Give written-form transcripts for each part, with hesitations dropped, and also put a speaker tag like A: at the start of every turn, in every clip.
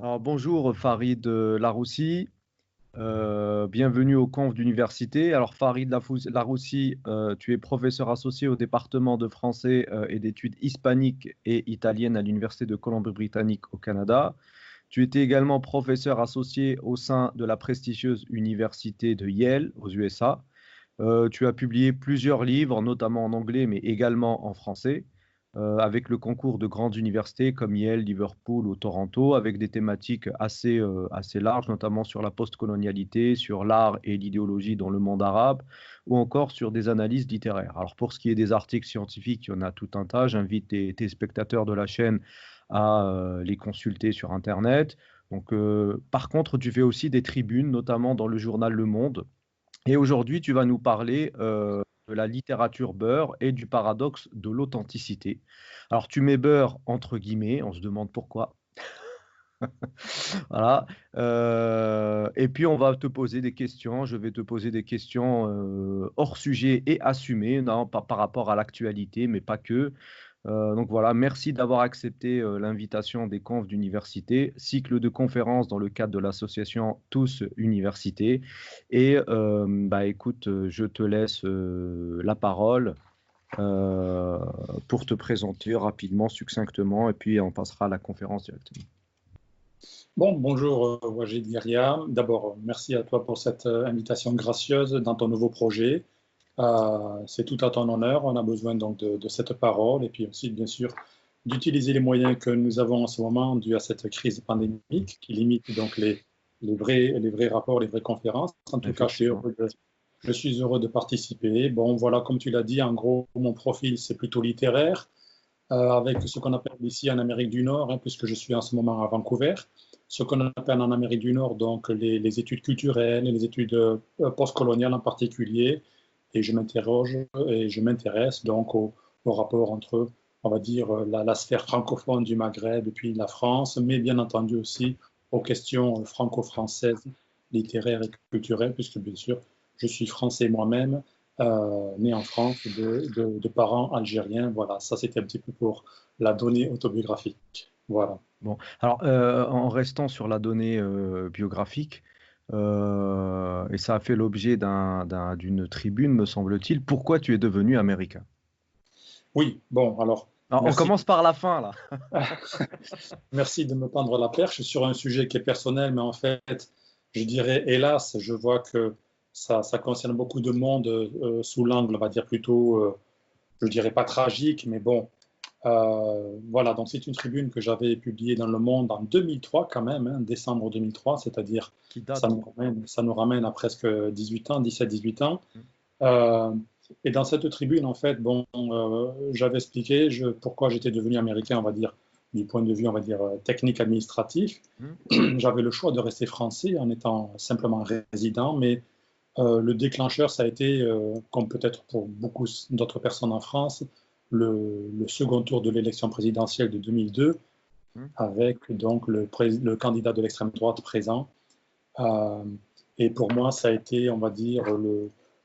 A: Alors, bonjour Farid Laroussi. Bienvenue au Conf d'Université. Alors Farid Laroussi, tu es professeur associé au département de français et d'études hispaniques et italiennes à l'Université de Colombie-Britannique au Canada. Tu étais également professeur associé au sein de la prestigieuse Université de Yale aux USA. Tu as publié plusieurs livres, notamment en anglais, mais également en français, avec le concours de grandes universités comme Yale, Liverpool ou Toronto, avec des thématiques assez larges, notamment sur la postcolonialité, sur l'art et l'idéologie dans le monde arabe, ou encore sur des analyses littéraires. Alors pour ce qui est des articles scientifiques, il y en a tout un tas. J'invite tes spectateurs de la chaîne à les consulter sur Internet. Donc, par contre, tu fais aussi des tribunes, notamment dans le journal Le Monde. Et aujourd'hui, tu vas nous parler de la littérature beurre et du paradoxe de l'authenticité. Alors, tu mets beurre entre guillemets, on se demande pourquoi. Voilà. Et puis, on va te poser des questions. Je vais te poser des questions hors sujet et assumées, non, pas par rapport à l'actualité, mais pas que. Donc voilà, merci d'avoir accepté l'invitation des confs d'université, cycle de conférences dans le cadre de l'association Tous Université. Et bah écoute, je te laisse la parole euh, pour te présenter rapidement, succinctement, et puis on passera à la conférence directement.
B: Bon, bonjour Wajid Yaria. D'abord, merci à toi pour cette invitation gracieuse dans ton nouveau projet. C'est tout à ton honneur. On a besoin donc de cette parole et puis aussi, bien sûr, d'utiliser les moyens que nous avons en ce moment dû à cette crise pandémique qui limite donc les vrais rapports, les vraies conférences. En tout cas,
A: Effectivement.
B: je suis heureux de participer. Bon, voilà, comme tu l'as dit, en gros, mon profil, c'est plutôt littéraire, avec ce qu'on appelle ici en Amérique du Nord, hein, puisque je suis en ce moment à Vancouver, ce qu'on appelle en Amérique du Nord donc les études culturelles, les études postcoloniales en particulier, et je m'interroge et je m'intéresse donc au rapport entre, on va dire, la sphère francophone du Maghreb et puis la France, mais bien entendu aussi aux questions franco-françaises, littéraires et culturelles, puisque bien sûr, je suis français moi-même, né en France de parents algériens. Voilà, ça c'était un petit peu pour la donnée autobiographique. Voilà.
A: Bon, alors en restant sur la donnée biographique, et ça a fait l'objet d'une tribune, me semble-t-il, pourquoi tu es devenu américain?
B: Oui, bon, alors,
A: Alors, on
B: merci.
A: commence par la fin, là.
B: Merci de me tendre la perche sur un sujet qui est personnel, mais en fait, je dirais, hélas, je vois que ça concerne beaucoup de monde sous l'angle, on va dire plutôt, je dirais pas tragique, mais bon, voilà, donc c'est une tribune que j'avais publiée dans Le Monde en 2003 quand même, hein, décembre 2003, c'est-à-dire
A: Qui date.
B: ça nous ramène à presque 18 ans, 17-18 ans.
A: Mm.
B: Euh, et dans cette tribune, en fait, bon, j'avais expliqué pourquoi j'étais devenu américain, on va dire, du point de vue, on va dire, technique administratif.
A: Mm.
B: J'avais le choix de rester français en étant simplement résident, mais le déclencheur, ça a été, comme peut-être pour beaucoup d'autres personnes en France, le second tour de l'élection présidentielle de 2002,
A: Mm.
B: avec donc le candidat de l'extrême droite présent. Euh, et pour moi, ça a été, on va dire,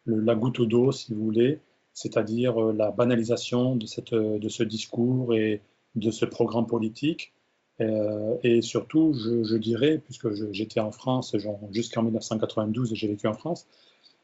B: la goutte d'eau, si vous voulez, c'est-à-dire la banalisation de ce discours et de ce programme politique. Et surtout, je dirais, puisque j'étais en France jusqu'en 1992 et j'ai vécu en France,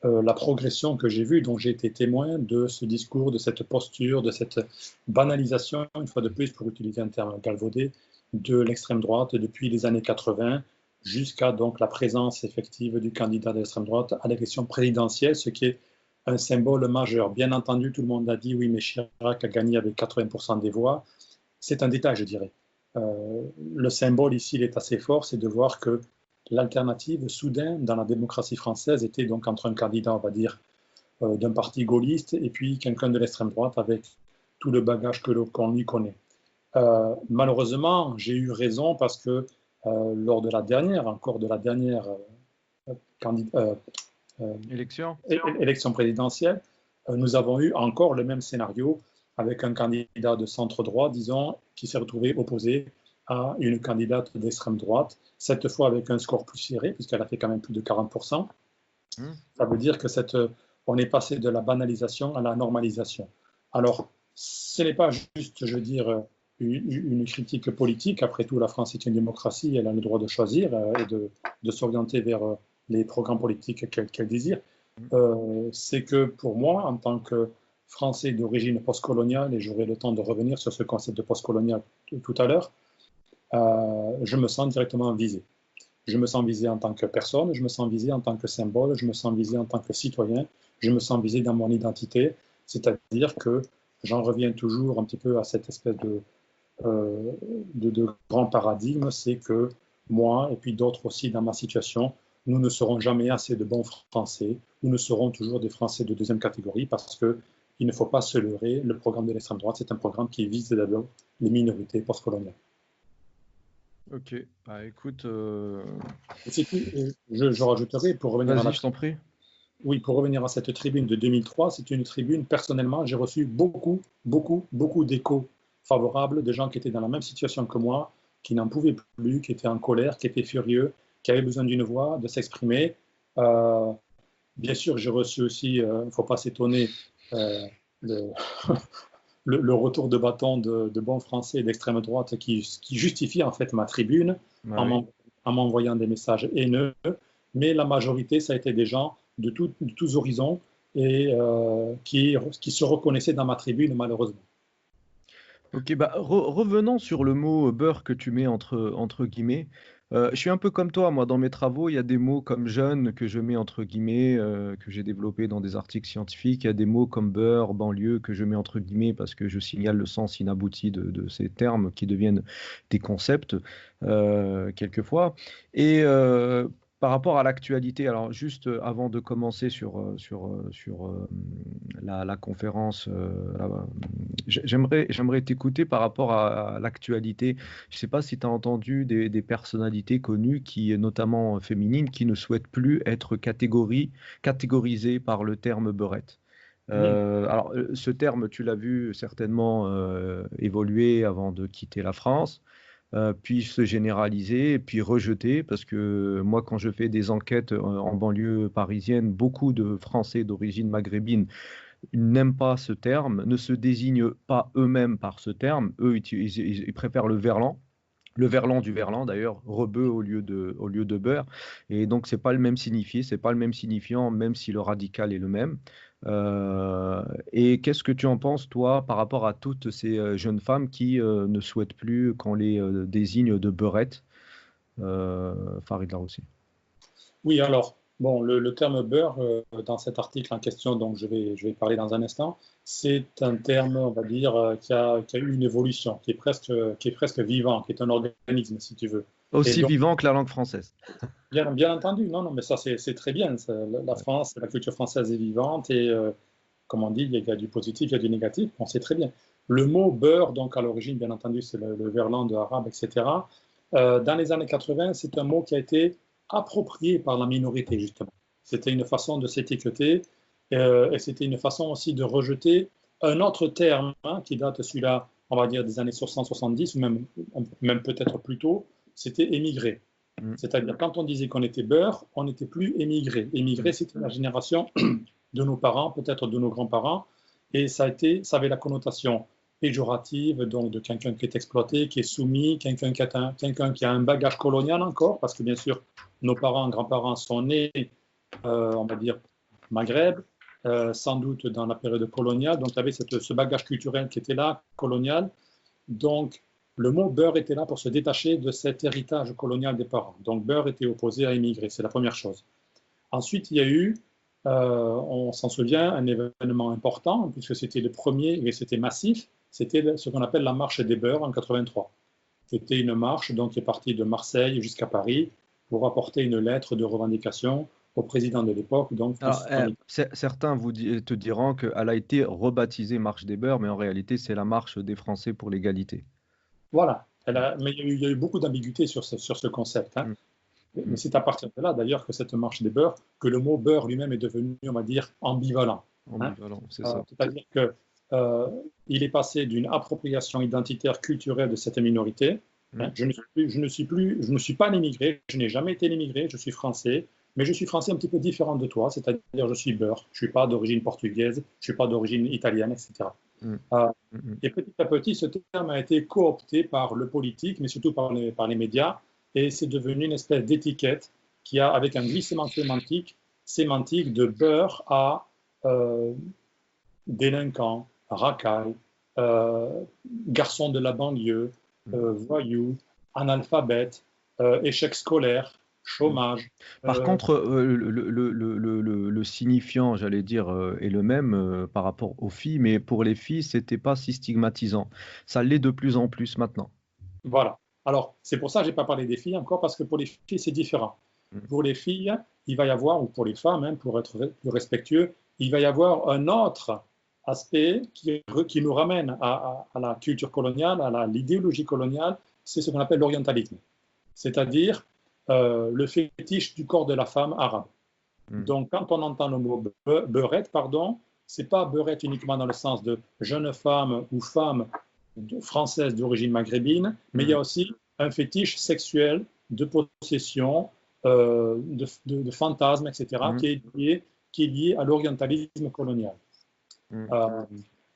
B: la progression que j'ai vue, dont j'ai été témoin de ce discours, de cette posture, de cette banalisation, une fois de plus, pour utiliser un terme galvaudé, de l'extrême droite depuis les années 80 jusqu'à donc la présence effective du candidat de l'extrême droite à l'élection présidentielle, ce qui est un symbole majeur. Bien entendu, tout le monde a dit oui, mais Chirac a gagné avec 80% des voix. C'est un détail, je dirais. Le symbole ici, il est assez fort, c'est de voir que l'alternative, soudain, dans la démocratie française, était donc entre un candidat, on va dire, d'un parti gaulliste et puis quelqu'un de l'extrême droite avec tout le bagage qu'on lui connaît. Malheureusement, j'ai eu raison parce que lors de la dernière, encore de la dernière
A: Élection?
B: élection présidentielle, nous avons eu encore le même scénario avec un candidat de centre droit, disons, qui s'est retrouvé opposé à une candidate d'extrême droite, cette fois avec un score plus serré, puisqu'elle a fait quand même plus de 40%.
A: Mm.
B: Ça veut dire que on est passé de la banalisation à la normalisation. Alors, ce n'est pas juste, je veux dire, une critique politique. Après tout, la France est une démocratie, elle a le droit de choisir et de s'orienter vers les programmes politiques qu'elle désire. C'est que pour moi, en tant que Français d'origine postcoloniale, et j'aurai le temps de revenir sur ce concept de postcolonial tout à l'heure, je me sens directement visé. Je me sens visé en tant que personne, je me sens visé en tant que symbole, je me sens visé en tant que citoyen, je me sens visé dans mon identité, c'est-à-dire que j'en reviens toujours un petit peu à cette espèce de grand paradigme, c'est que moi et puis d'autres aussi dans ma situation, nous ne serons jamais assez de bons Français, nous ne serons toujours des Français de deuxième catégorie parce qu'il ne faut pas se leurrer, le programme de l'extrême droite, c'est un programme qui vise d'abord les minorités postcoloniales.
A: Ok, bah écoute,
B: je rajouterai, pour revenir
A: vas-y, je t'en prie.
B: Oui, pour revenir à cette tribune de 2003, c'est une tribune, personnellement, j'ai reçu beaucoup d'échos favorables de gens qui étaient dans la même situation que moi, qui n'en pouvaient plus, qui étaient en colère, qui étaient furieux, qui avaient besoin d'une voix, de s'exprimer. Bien sûr, j'ai reçu aussi, il ne faut pas s'étonner, le, le retour de bâton de bons Français d'extrême droite qui justifie en fait ma tribune en m'envoyant des messages haineux. Mais la majorité, ça a été des gens de tous horizons et qui se reconnaissaient dans ma tribune, malheureusement.
A: Ok, bah revenons sur le mot beurre que tu mets entre guillemets. Je suis un peu comme toi, moi, dans mes travaux, il y a des mots comme jeune que je mets entre guillemets, que j'ai développé dans des articles scientifiques. Il y a des mots comme beurre, banlieue que je mets entre guillemets parce que je signale le sens inabouti de ces termes qui deviennent des concepts quelquefois. Et par rapport à l'actualité, alors juste avant de commencer sur la conférence, j'aimerais t'écouter par rapport à l'actualité. Je ne sais pas si tu as entendu des personnalités connues, notamment féminines, qui ne souhaitent plus être catégorisées par le terme beurette. Alors, ce terme, tu l'as vu certainement évoluer avant de quitter la France, puis se généraliser, puis rejeter, parce que moi, quand je fais des enquêtes en banlieue parisienne, beaucoup de Français d'origine maghrébine n'aiment pas ce terme, ne se désignent pas eux-mêmes par ce terme. Eux, ils préfèrent le verlan. Le verlan du verlan, d'ailleurs, rebeu au lieu de beurre. Et donc, c'est pas le même signifié, c'est pas le même signifiant, même si le radical est le même. Et qu'est-ce que tu en penses, toi, par rapport à toutes ces jeunes femmes qui ne souhaitent plus qu'on les désigne de beurette, Farid Larossi?
B: Oui, alors, bon, le terme beurre, dans cet article en question, donc je vais parler dans un instant, c'est un terme, on va dire, qui a eu une évolution, qui est presque vivant, qui est un organisme, si tu veux. Et
A: Aussi
B: donc,
A: vivant que la langue française.
B: bien entendu, non, mais ça, c'est très bien. La France, la culture française est vivante et, comme on dit, il y a du positif, il y a du négatif, on sait très bien. Le mot beurre, donc à l'origine, bien entendu, c'est le verlan de arabe, etc. Dans les années 80, c'est un mot qui a été approprié par la minorité, justement. C'était une façon de s'étiqueter et c'était une façon aussi de rejeter un autre terme qui date, celui-là, on va dire, des années 60-70, ou même peut-être plus tôt, c'était émigré. C'est-à-dire, quand on disait qu'on était beurre, on n'était plus émigré. Émigré, c'était la génération de nos parents, peut-être de nos grands-parents, et ça avait la connotation péjorative, donc de quelqu'un qui est exploité, qui est soumis, quelqu'un qui a un bagage colonial encore, parce que bien sûr, nos parents, grands-parents sont nés, on va dire, Maghreb, sans doute dans la période coloniale, donc il y avait ce bagage culturel qui était là, colonial. Donc, le mot beurre était là pour se détacher de cet héritage colonial des parents. Donc, beurre était opposé à émigrer, c'est la première chose. Ensuite, il y a eu, on s'en souvient, un événement important, puisque c'était le premier et c'était massif, c'était ce qu'on appelle la marche des beurs en 83. C'était une marche donc, qui est partie de Marseille jusqu'à Paris pour apporter une lettre de revendication au président de l'époque. Donc,
A: Alors, certains te diront qu'elle a été rebaptisée Marche des Beurs, mais en réalité, c'est la marche des Français pour l'égalité.
B: Voilà, mais il y a eu beaucoup d'ambiguïté sur ce concept. Hein. Mais c'est à partir de là, d'ailleurs, que cette marche des beurs, que le mot beurre lui-même est devenu, on va dire, ambivalent.
A: Ambivalent, c'est ça.
B: C'est-à-dire qu'il est passé d'une appropriation identitaire culturelle de cette minorité. Je ne suis pas un immigré, je n'ai jamais été un immigré, je suis français, mais je suis français un petit peu différent de toi, c'est-à-dire je suis beurre, je ne suis pas d'origine portugaise, je ne suis pas d'origine italienne, etc.
A: Mm.
B: Euh,
A: Mm.
B: et petit à petit, ce terme a été coopté par le politique, mais surtout par les médias, et c'est devenu une espèce d'étiquette qui a, avec un glissement sémantique de beurre à euh, délinquant, racaille, garçon de la banlieue, voyou, analphabète, échec scolaire,
A: Mm.
B: chômage.
A: Par contre, le signifiant, j'allais dire, est le même par rapport aux filles, mais pour les filles, c'était pas si stigmatisant. Ça l'est de plus en plus maintenant.
B: Voilà. Alors, c'est pour ça que je n'ai pas parlé des filles encore, parce que pour les filles, c'est différent.
A: Mm.
B: Pour les filles, il va y avoir, ou pour les femmes, hein, pour être plus respectueux, il va y avoir un autre aspect qui nous ramène à la culture coloniale, à l'idéologie coloniale, c'est ce qu'on appelle l'orientalisme, c'est-à-dire le fétiche du corps de la femme arabe.
A: Mm.
B: Donc, quand on entend le mot beurette, pardon, c'est pas beurette uniquement dans le sens de jeune femme ou femme française d'origine maghrébine, mais il y a aussi un fétiche sexuel de possession, de fantasmes, etc.,
A: Mm.
B: qui est lié à l'orientalisme colonial.
A: Mm.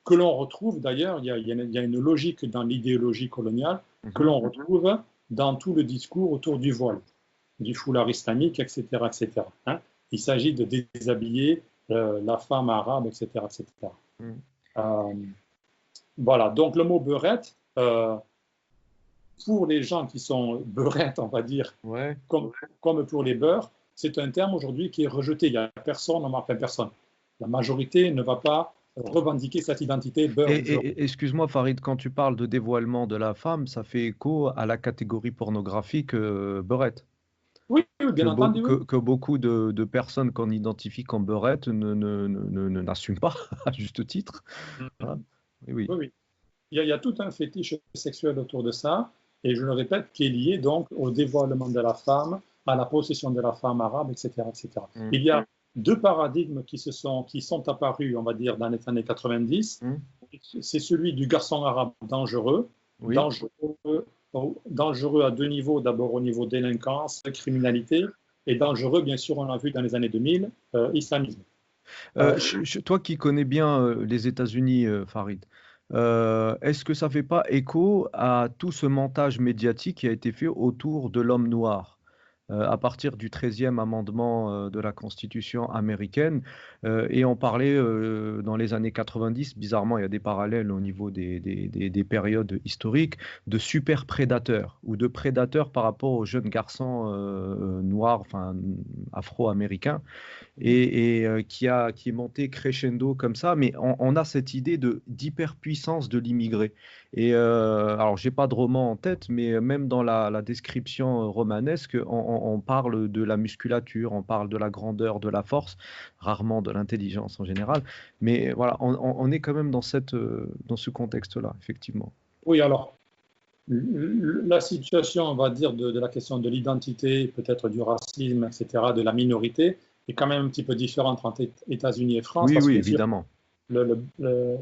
B: Que l'on retrouve d'ailleurs, il y a une logique dans l'idéologie coloniale que l'on retrouve dans tout le discours autour du voile, du foulard islamique, etc. etc. Hein. Il s'agit de déshabiller la femme arabe, etc. etc.
A: Mm.
B: Voilà, donc le mot beurette, pour les gens qui sont beurettes, on va dire,
A: Ouais.
B: comme pour les beurs, c'est un terme aujourd'hui qui est rejeté. Il n'y a personne, enfin personne. La majorité ne va pas revendiquer cette identité beurre.
A: Excuse-moi, Farid, quand tu parles de dévoilement de la femme, ça fait écho à la catégorie pornographique beurette.
B: Oui, oui, bien entendu, oui.
A: Que beaucoup de personnes qu'on identifie comme beurette n'assument pas, à juste titre. Voilà. Oui, oui.
B: Oui, oui. Il y a tout un fétiche sexuel autour de ça, et je le répète, qui est lié donc au dévoilement de la femme, à la possession de la femme arabe, etc. etc.
A: Mm.
B: Il y a deux paradigmes qui sont apparus, on va dire, dans les années 90.
A: Mm.
B: C'est celui du garçon arabe dangereux,
A: Oui.
B: dangereux à deux niveaux, d'abord au niveau délinquance, criminalité, et dangereux, bien sûr, on l'a vu dans les années 2000, islamisme.
A: Toi qui connais bien les États-Unis, Farid, est-ce que ça fait pas écho à tout ce montage médiatique qui a été fait autour de l'homme noir? À partir du 13e amendement de la Constitution américaine, et on parlait dans les années 90, bizarrement il y a des parallèles au niveau des périodes historiques, de super prédateurs ou de prédateurs par rapport aux jeunes garçons noirs, enfin afro-américains, et qui est monté crescendo comme ça, mais on a cette idée d'hyperpuissance de l'immigré. Et alors, j'ai pas de roman en tête, mais même dans la description romanesque, on parle de la musculature, on parle de la grandeur, de la force, rarement de l'intelligence en général. Mais voilà, on est quand même dans dans ce contexte-là, effectivement.
B: Oui, alors, la situation, on va dire, de la question de l'identité, peut-être du racisme, etc., de la minorité, est quand même un petit peu différente entre États-Unis et France,
A: Oui,
B: parce que
A: oui,
B: bien sûr,
A: évidemment.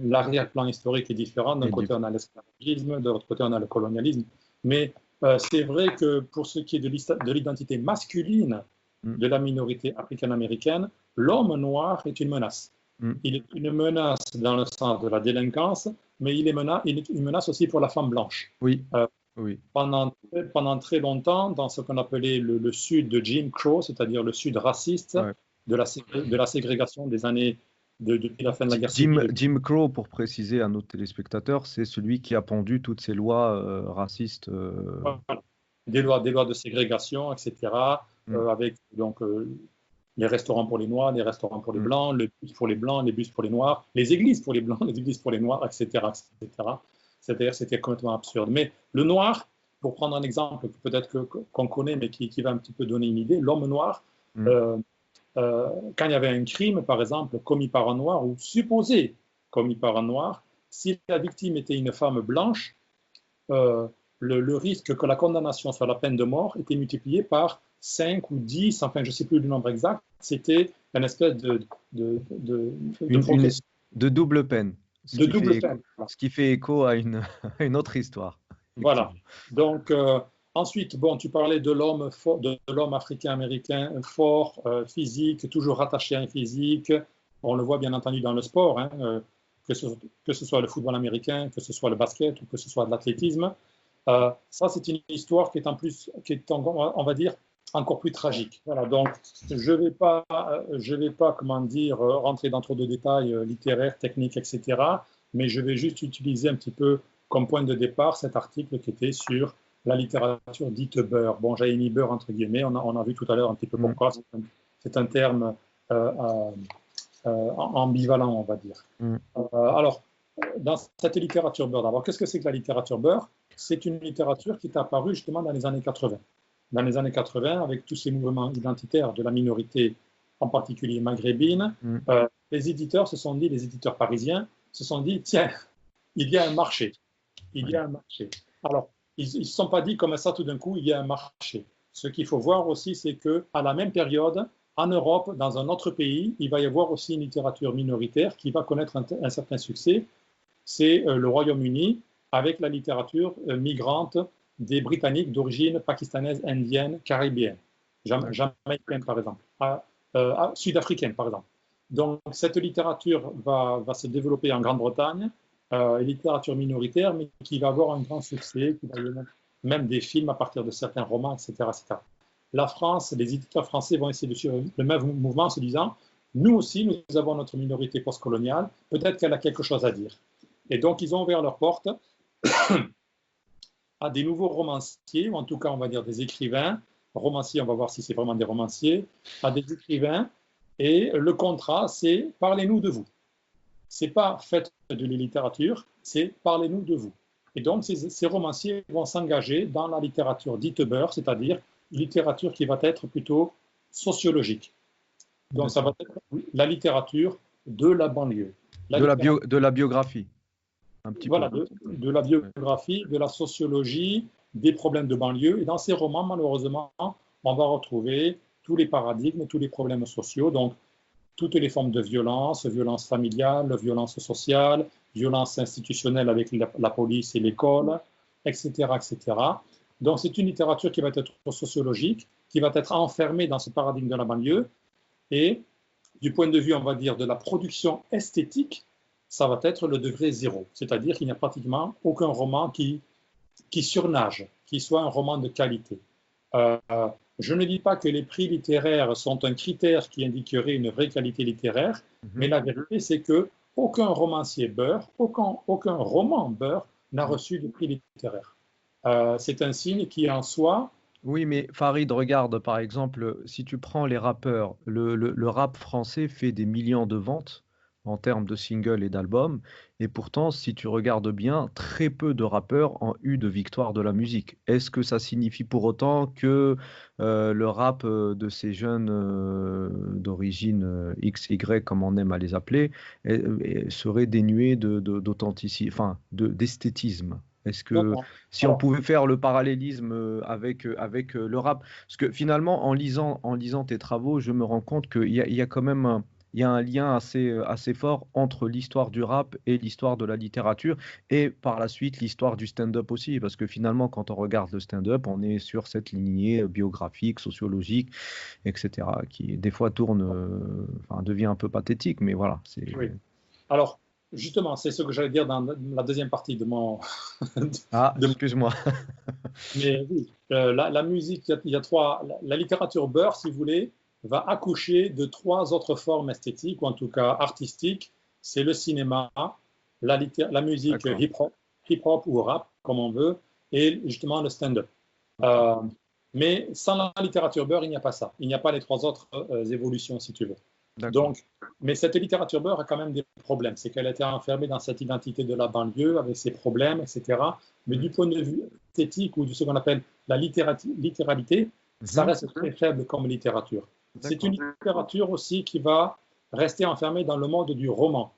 B: l'arrière-plan historique est différent. D'un
A: Et
B: côté, on a l'esclavagisme, de l'autre côté, on a le colonialisme. Mais c'est vrai que pour ce qui est de l'identité masculine
A: Mm,
B: de la minorité africaine-américaine, l'homme noir est une menace.
A: mm.
B: Il est une menace dans le sens de la délinquance, mais il est une menace aussi pour la femme blanche.
A: Oui,
B: Euh,
A: oui.
B: pendant très longtemps, dans ce qu'on appelait le Sud de Jim Crow, c'est-à-dire le Sud raciste,
A: Ouais.
B: de la ségrégation des années depuis la fin de la guerre civile.
A: Jim Crow, pour préciser à nos téléspectateurs, c'est celui qui a pondu toutes ces lois racistes.
B: Voilà. Des lois de ségrégation, etc.,
A: Mm,
B: avec donc les restaurants pour les noirs, les restaurants pour les
A: mm,
B: blancs, le bus pour les blancs, les bus pour les noirs, les églises pour les blancs, les églises pour les noirs, etc., etc. C'est-à-dire, c'était complètement absurde. Mais le noir, pour prendre un exemple peut-être qu'on connaît, mais qui va un petit peu donner une idée, l'homme noir,
A: mm.
B: euh, quand il y avait un crime, par exemple, commis par un noir ou supposé commis par un noir, si la victime était une femme blanche, euh, le risque que la condamnation soit la peine de mort était multiplié par 5 ou 10, enfin je ne sais plus le nombre exact, c'était une espèce de progression,
A: De double peine,
B: de double peine.
A: ce qui fait écho à à une autre histoire,
B: Voilà.
A: effectivement.
B: Donc, ensuite, bon, tu parlais de l'homme africain-américain fort, physique, toujours rattaché à un physique. On le voit bien entendu dans le sport. Hein. que ce soit le football américain, que ce soit le basket ou que ce soit de l'athlétisme. Ça, c'est une histoire qui est on va dire, encore plus tragique. Voilà, donc je vais pas, comment dire, rentrer dans trop de détails littéraires, techniques, etc. Mais je vais juste utiliser un petit peu comme point de départ cet article qui était sur la littérature dite beurre. Bon, j'ai mis beurre entre guillemets, on a vu tout à l'heure un petit peu pourquoi. C'est un terme ambivalent, on va dire. Alors, dans cette littérature beurre, d'abord, qu'est-ce que c'est que la littérature beurre? C'est une littérature qui est apparue justement dans les années 80. Dans les années 80, avec tous ces mouvements identitaires de la minorité, en particulier maghrébine, les éditeurs se sont dit, les éditeurs parisiens, se sont dit, tiens, il y a un marché. Il y a un marché. Alors, ils ne se sont pas dit comme ça tout d'un coup, il y a un marché. Ce qu'il faut voir aussi, c'est qu'à la même période, en Europe, dans un autre pays, il va y avoir aussi une littérature minoritaire qui va connaître un certain succès. C'est le Royaume-Uni, avec la littérature migrante des Britanniques d'origine pakistanaise, indienne, caribéenne, jamaïcaine par exemple, sud-africaine par exemple. Donc cette littérature va se développer en Grande-Bretagne, une littérature minoritaire, mais qui va avoir un grand succès, qui va y avoir même des films à partir de certains romans, etc., etc. La France, les éditeurs français vont essayer de suivre le même mouvement en se disant, nous aussi, nous avons notre minorité postcoloniale, peut-être qu'elle a quelque chose à dire. Et donc, ils ont ouvert leurs portes à des nouveaux romanciers, ou en tout cas, on va dire des écrivains. Romanciers, on va voir si c'est vraiment des romanciers, à des écrivains. Et le contrat, c'est « parlez-nous de vous ». Ce n'est pas « faites de la littérature », c'est « parlez-nous de vous ». Et donc, ces romanciers vont s'engager dans la littérature dite beurre, c'est-à-dire une littérature qui va être plutôt sociologique. Donc, ça va être la littérature de la banlieue.
A: De la biographie. Un petit
B: voilà,
A: peu.
B: de la biographie, de la sociologie, des problèmes de banlieue. Et dans ces romans, malheureusement, on va retrouver tous les paradigmes, tous les problèmes sociaux, donc toutes les formes de violence, violence familiale, violence sociale, violence institutionnelle avec la police et l'école, etc., etc. Donc c'est une littérature qui va être sociologique, qui va être enfermée dans ce paradigme de la banlieue. Et du point de vue, on va dire, de la production esthétique, ça va être le degré zéro. C'est-à-dire qu'il n'y a pratiquement aucun roman qui surnage, qui soit un roman de qualité. Je ne dis pas que les prix littéraires sont un critère qui indiquerait une vraie qualité littéraire, mais la vérité, c'est qu'aucun romancier beurre, aucun roman beurre n'a reçu de prix littéraire. C'est un signe qui, en soi...
A: Oui, mais Farid, regarde, par exemple, si tu prends les rappeurs, le rap français fait des millions de ventes en termes de singles et d'albums, et pourtant, si tu regardes bien, très peu de rappeurs ont eu de victoire de la musique. Est-ce que ça signifie pour autant que le rap de ces jeunes d'origine XY, comme on aime à les appeler, serait dénué d'authenticité, enfin, d'esthétisme? Est-ce que si on pouvait faire le parallélisme avec le rap, parce que finalement, en lisant tes travaux, je me rends compte qu'il y a quand même il y a un lien assez fort entre l'histoire du rap et l'histoire de la littérature, et par la suite l'histoire du stand-up aussi, parce que finalement, quand on regarde le stand-up, on est sur cette lignée biographique, sociologique, etc., qui des fois devient un peu pathétique, mais voilà.
B: Oui. Alors, justement, c'est ce que j'allais dire dans la deuxième partie de mon...
A: excuse-moi.
B: Mais oui, la musique, il y a la littérature beurre, si vous voulez, va accoucher de trois autres formes esthétiques, ou en tout cas artistiques. C'est le cinéma, la musique hip-hop ou rap, comme on veut, et justement le stand-up. Mais sans la littérature beurre, il n'y a pas ça. Il n'y a pas les trois autres évolutions, si tu veux. Donc, mais cette littérature beurre a quand même des problèmes. C'est qu'elle a été enfermée dans cette identité de la banlieue, avec ses problèmes, etc. Mais du point de vue esthétique, ou de ce qu'on appelle la littéralité, ça reste très faible comme littérature. C'est une littérature aussi qui va rester enfermée dans le monde du roman.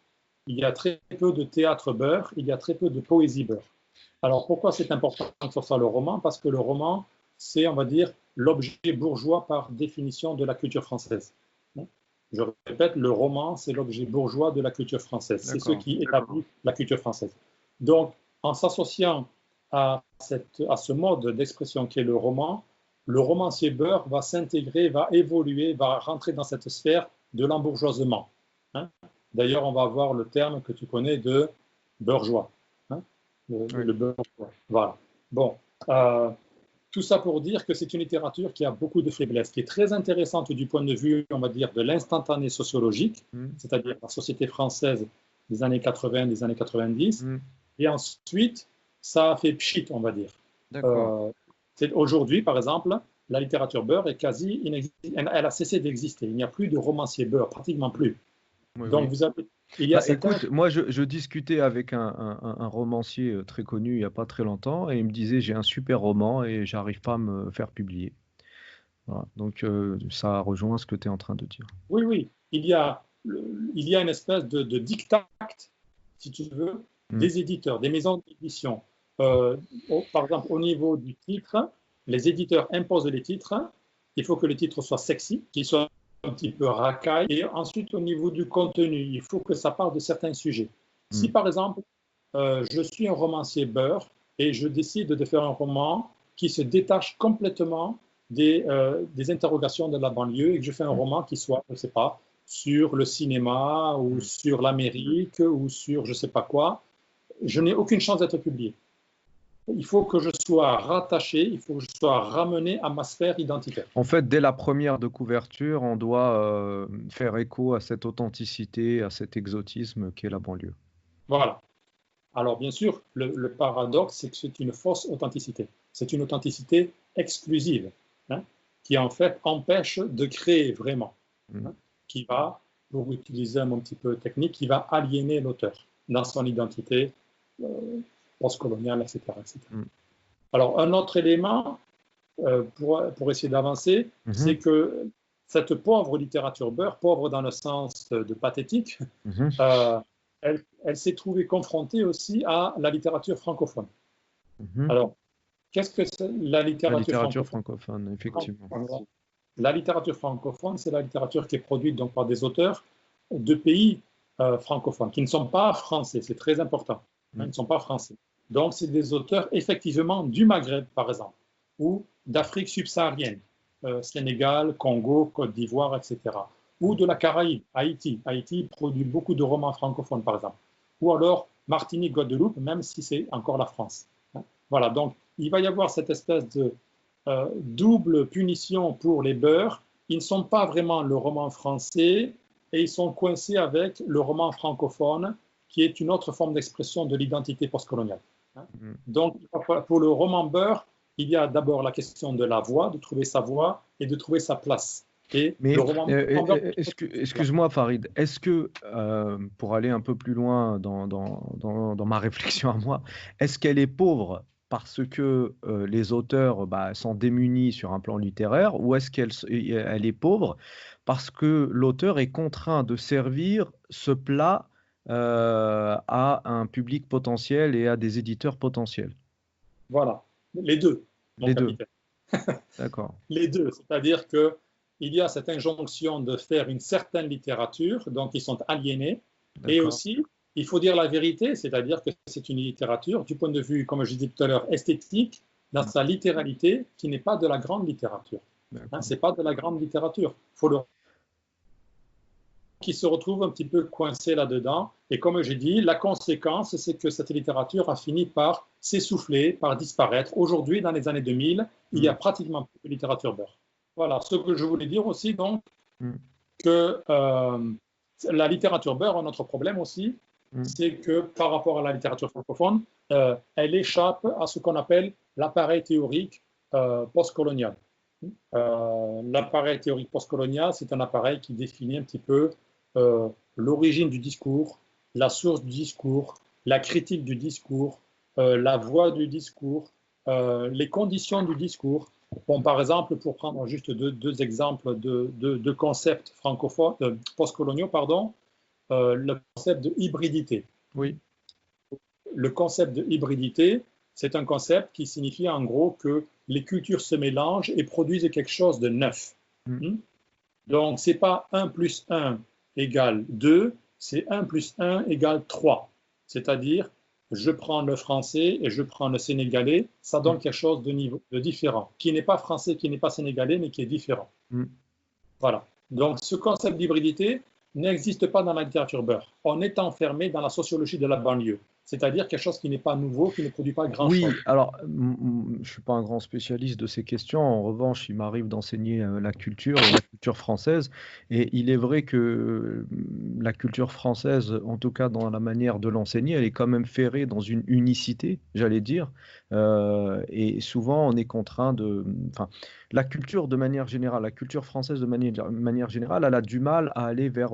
B: Il y a très peu de théâtre beurre, il y a très peu de poésie beurre. Alors pourquoi c'est important que ce soit le roman? Parce que le roman, c'est, on va dire, l'objet bourgeois par définition de la culture française. Je répète, le roman, c'est l'objet bourgeois de la culture française. C'est ce qui établit la culture française. Donc, en s'associant à ce mode d'expression qui est le romancier beurre va s'intégrer, va évoluer, va rentrer dans cette sphère de l'embourgeoisement. D'ailleurs, on va avoir le terme que tu connais de beurgeois. Hein, le beurgeois. Voilà. Bon. Tout ça pour dire que c'est une littérature qui a beaucoup de faiblesses, qui est très intéressante du point de vue, on va dire, de l'instantané sociologique, c'est-à-dire la société française des années 80, des années 90. Et ensuite, ça a fait pchit, on va dire. Aujourd'hui, par exemple, la littérature beurre est quasi inexistante. Elle a cessé d'exister. Il n'y a plus de romancier beurre, pratiquement plus.
A: Oui,
B: Donc, vous avez... Il y a
A: écoute, moi, je discutais avec un romancier très connu il n'y a pas très longtemps et il me disait, j'ai un super roman et j'arrive pas à me faire publier. Voilà. Donc, ça rejoint ce que tu es en train de dire.
B: Oui, oui. Il y a une espèce de diktat, si tu veux, des éditeurs, des maisons d'édition. Par exemple, au niveau du titre, les éditeurs imposent les titres. Il faut que le titre soit sexy, qu'il soit un petit peu racaille. Et ensuite, au niveau du contenu, il faut que ça parle de certains sujets. Si, par exemple, je suis un romancier beurre et je décide de faire un roman qui se détache complètement des interrogations de la banlieue et que je fais un roman qui soit, je ne sais pas, sur le cinéma ou sur l'Amérique ou sur je ne sais pas quoi, je n'ai aucune chance d'être publié. Il faut que je sois rattaché, il faut que je sois ramené à ma sphère identitaire.
A: En fait, dès la première de couverture, on doit faire écho à cette authenticité, à cet exotisme qu'est la banlieue.
B: Voilà. Alors, bien sûr, le paradoxe, c'est que c'est une fausse authenticité. C'est une authenticité exclusive, hein, qui en fait empêche de créer vraiment, hein, qui va, pour utiliser un mot un petit peu technique, qui va aliéner l'auteur dans son identité postcoloniale, etc. etc. Alors, un autre élément, pour essayer d'avancer, c'est que cette pauvre littérature beurre, pauvre dans le sens de pathétique, elle s'est trouvée confrontée aussi à la littérature francophone. Alors, qu'est-ce que c'est la littérature
A: francophone, effectivement.
B: La littérature francophone, c'est la littérature qui est produite donc par des auteurs de pays francophones, qui ne sont pas français, c'est très important, hein, ils ne sont pas français. Donc, c'est des auteurs effectivement du Maghreb, par exemple, ou d'Afrique subsaharienne, Sénégal, Congo, Côte d'Ivoire, etc. Ou de la Caraïbe, Haïti. Haïti produit beaucoup de romans francophones, par exemple. Ou alors Martinique, Guadeloupe, même si c'est encore la France. Voilà, donc il va y avoir cette espèce de double punition pour les beurs. Ils ne sont pas vraiment le roman français et ils sont coincés avec le roman francophone, qui est une autre forme d'expression de l'identité postcoloniale. Donc, pour le roman beurre, il y a d'abord la question de la voix, de trouver sa voix et de trouver sa place.
A: Mais excuse-moi Farid, est-ce que, pour aller un peu plus loin dans ma réflexion à moi, est-ce qu'elle est pauvre parce que les auteurs sont démunis sur un plan littéraire, ou est-ce qu'elle est pauvre parce que l'auteur est contraint de servir ce plat à un public potentiel et à des éditeurs potentiels?
B: Voilà, les deux.
A: Les deux. D'accord.
B: Les deux, c'est-à-dire que il y a cette injonction de faire une certaine littérature, donc ils sont aliénés, et aussi, il faut dire la vérité, c'est-à-dire que c'est une littérature, du point de vue, comme je disais tout à l'heure, esthétique, dans sa littéralité, qui n'est pas de la grande littérature. Hein, ce n'est pas de la grande littérature. Faut le... qui se retrouve un petit peu coincé là-dedans, et comme j'ai dit, la conséquence, c'est que cette littérature a fini par s'essouffler, par disparaître. Aujourd'hui, dans les années 2000, il n'y a pratiquement plus de littérature beurre. Voilà, ce que je voulais dire aussi, donc, que la littérature beurre, un autre problème aussi, c'est que par rapport à la littérature francophone, elle échappe à ce qu'on appelle l'appareil théorique postcolonial. L'appareil théorique postcolonial, c'est un appareil qui définit un petit peu l'origine du discours, la source du discours, la critique du discours, la voie du discours, les conditions du discours. Bon, par exemple, pour prendre juste deux exemples de concepts francophones, postcoloniaux, pardon, le concept de hybridité.
A: Oui.
B: Le concept de hybridité, c'est un concept qui signifie en gros que les cultures se mélangent et produisent quelque chose de neuf. Donc, ce n'est pas 1 plus 1 égale 2, c'est 1 plus 1 égale 3. C'est-à-dire, je prends le français et je prends le sénégalais, ça donne quelque chose de différent, qui n'est pas français, qui n'est pas sénégalais, mais qui est différent. Voilà. Donc, ce concept d'hybridité n'existe pas dans la littérature beurre. On est enfermé dans la sociologie de la banlieue, c'est-à-dire quelque chose qui n'est pas nouveau, qui ne produit pas grand-chose.
A: Oui, alors, je ne suis pas un grand spécialiste de ces questions. En revanche, il m'arrive d'enseigner la culture et la culture française. Et il est vrai que la culture française, en tout cas dans la manière de l'enseigner, elle est quand même ferrée dans une unicité, j'allais dire. Et souvent, on est contraint de... Enfin, la culture de manière générale, la culture française de manière générale, elle a du mal à aller vers...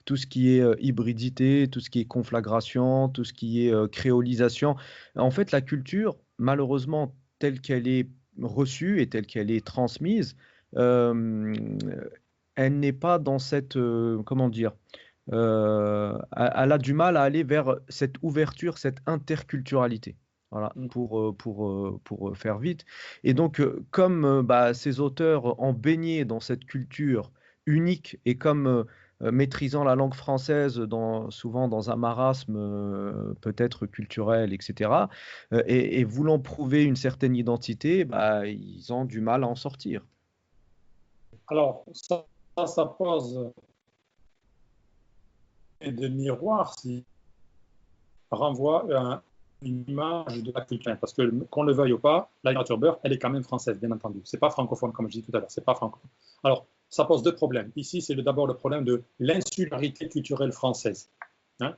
A: tout ce qui est hybridité, tout ce qui est conflagration, tout ce qui est créolisation. En fait, la culture, malheureusement, telle qu'elle est reçue et telle qu'elle est transmise, euh, elle n'est pas dans cette, comment dire, elle a du mal à aller vers cette ouverture, cette interculturalité. Voilà, pour faire vite. Et donc, comme bah, ces auteurs ont baigné dans cette culture unique et comme maîtrisant la langue française souvent dans un marasme peut-être culturel, etc., et voulant prouver une certaine identité, bah, ils ont du mal à en sortir.
B: Alors, ça pose des miroirs si renvoie une image de la culture. Parce que, qu'on le veuille ou pas, la littérature beurre, elle est quand même française, bien entendu. C'est pas francophone, comme je dis tout à l'heure. C'est pas francophone. Alors, ça pose deux problèmes. Ici, c'est d'abord le problème de l'insularité culturelle française. Hein.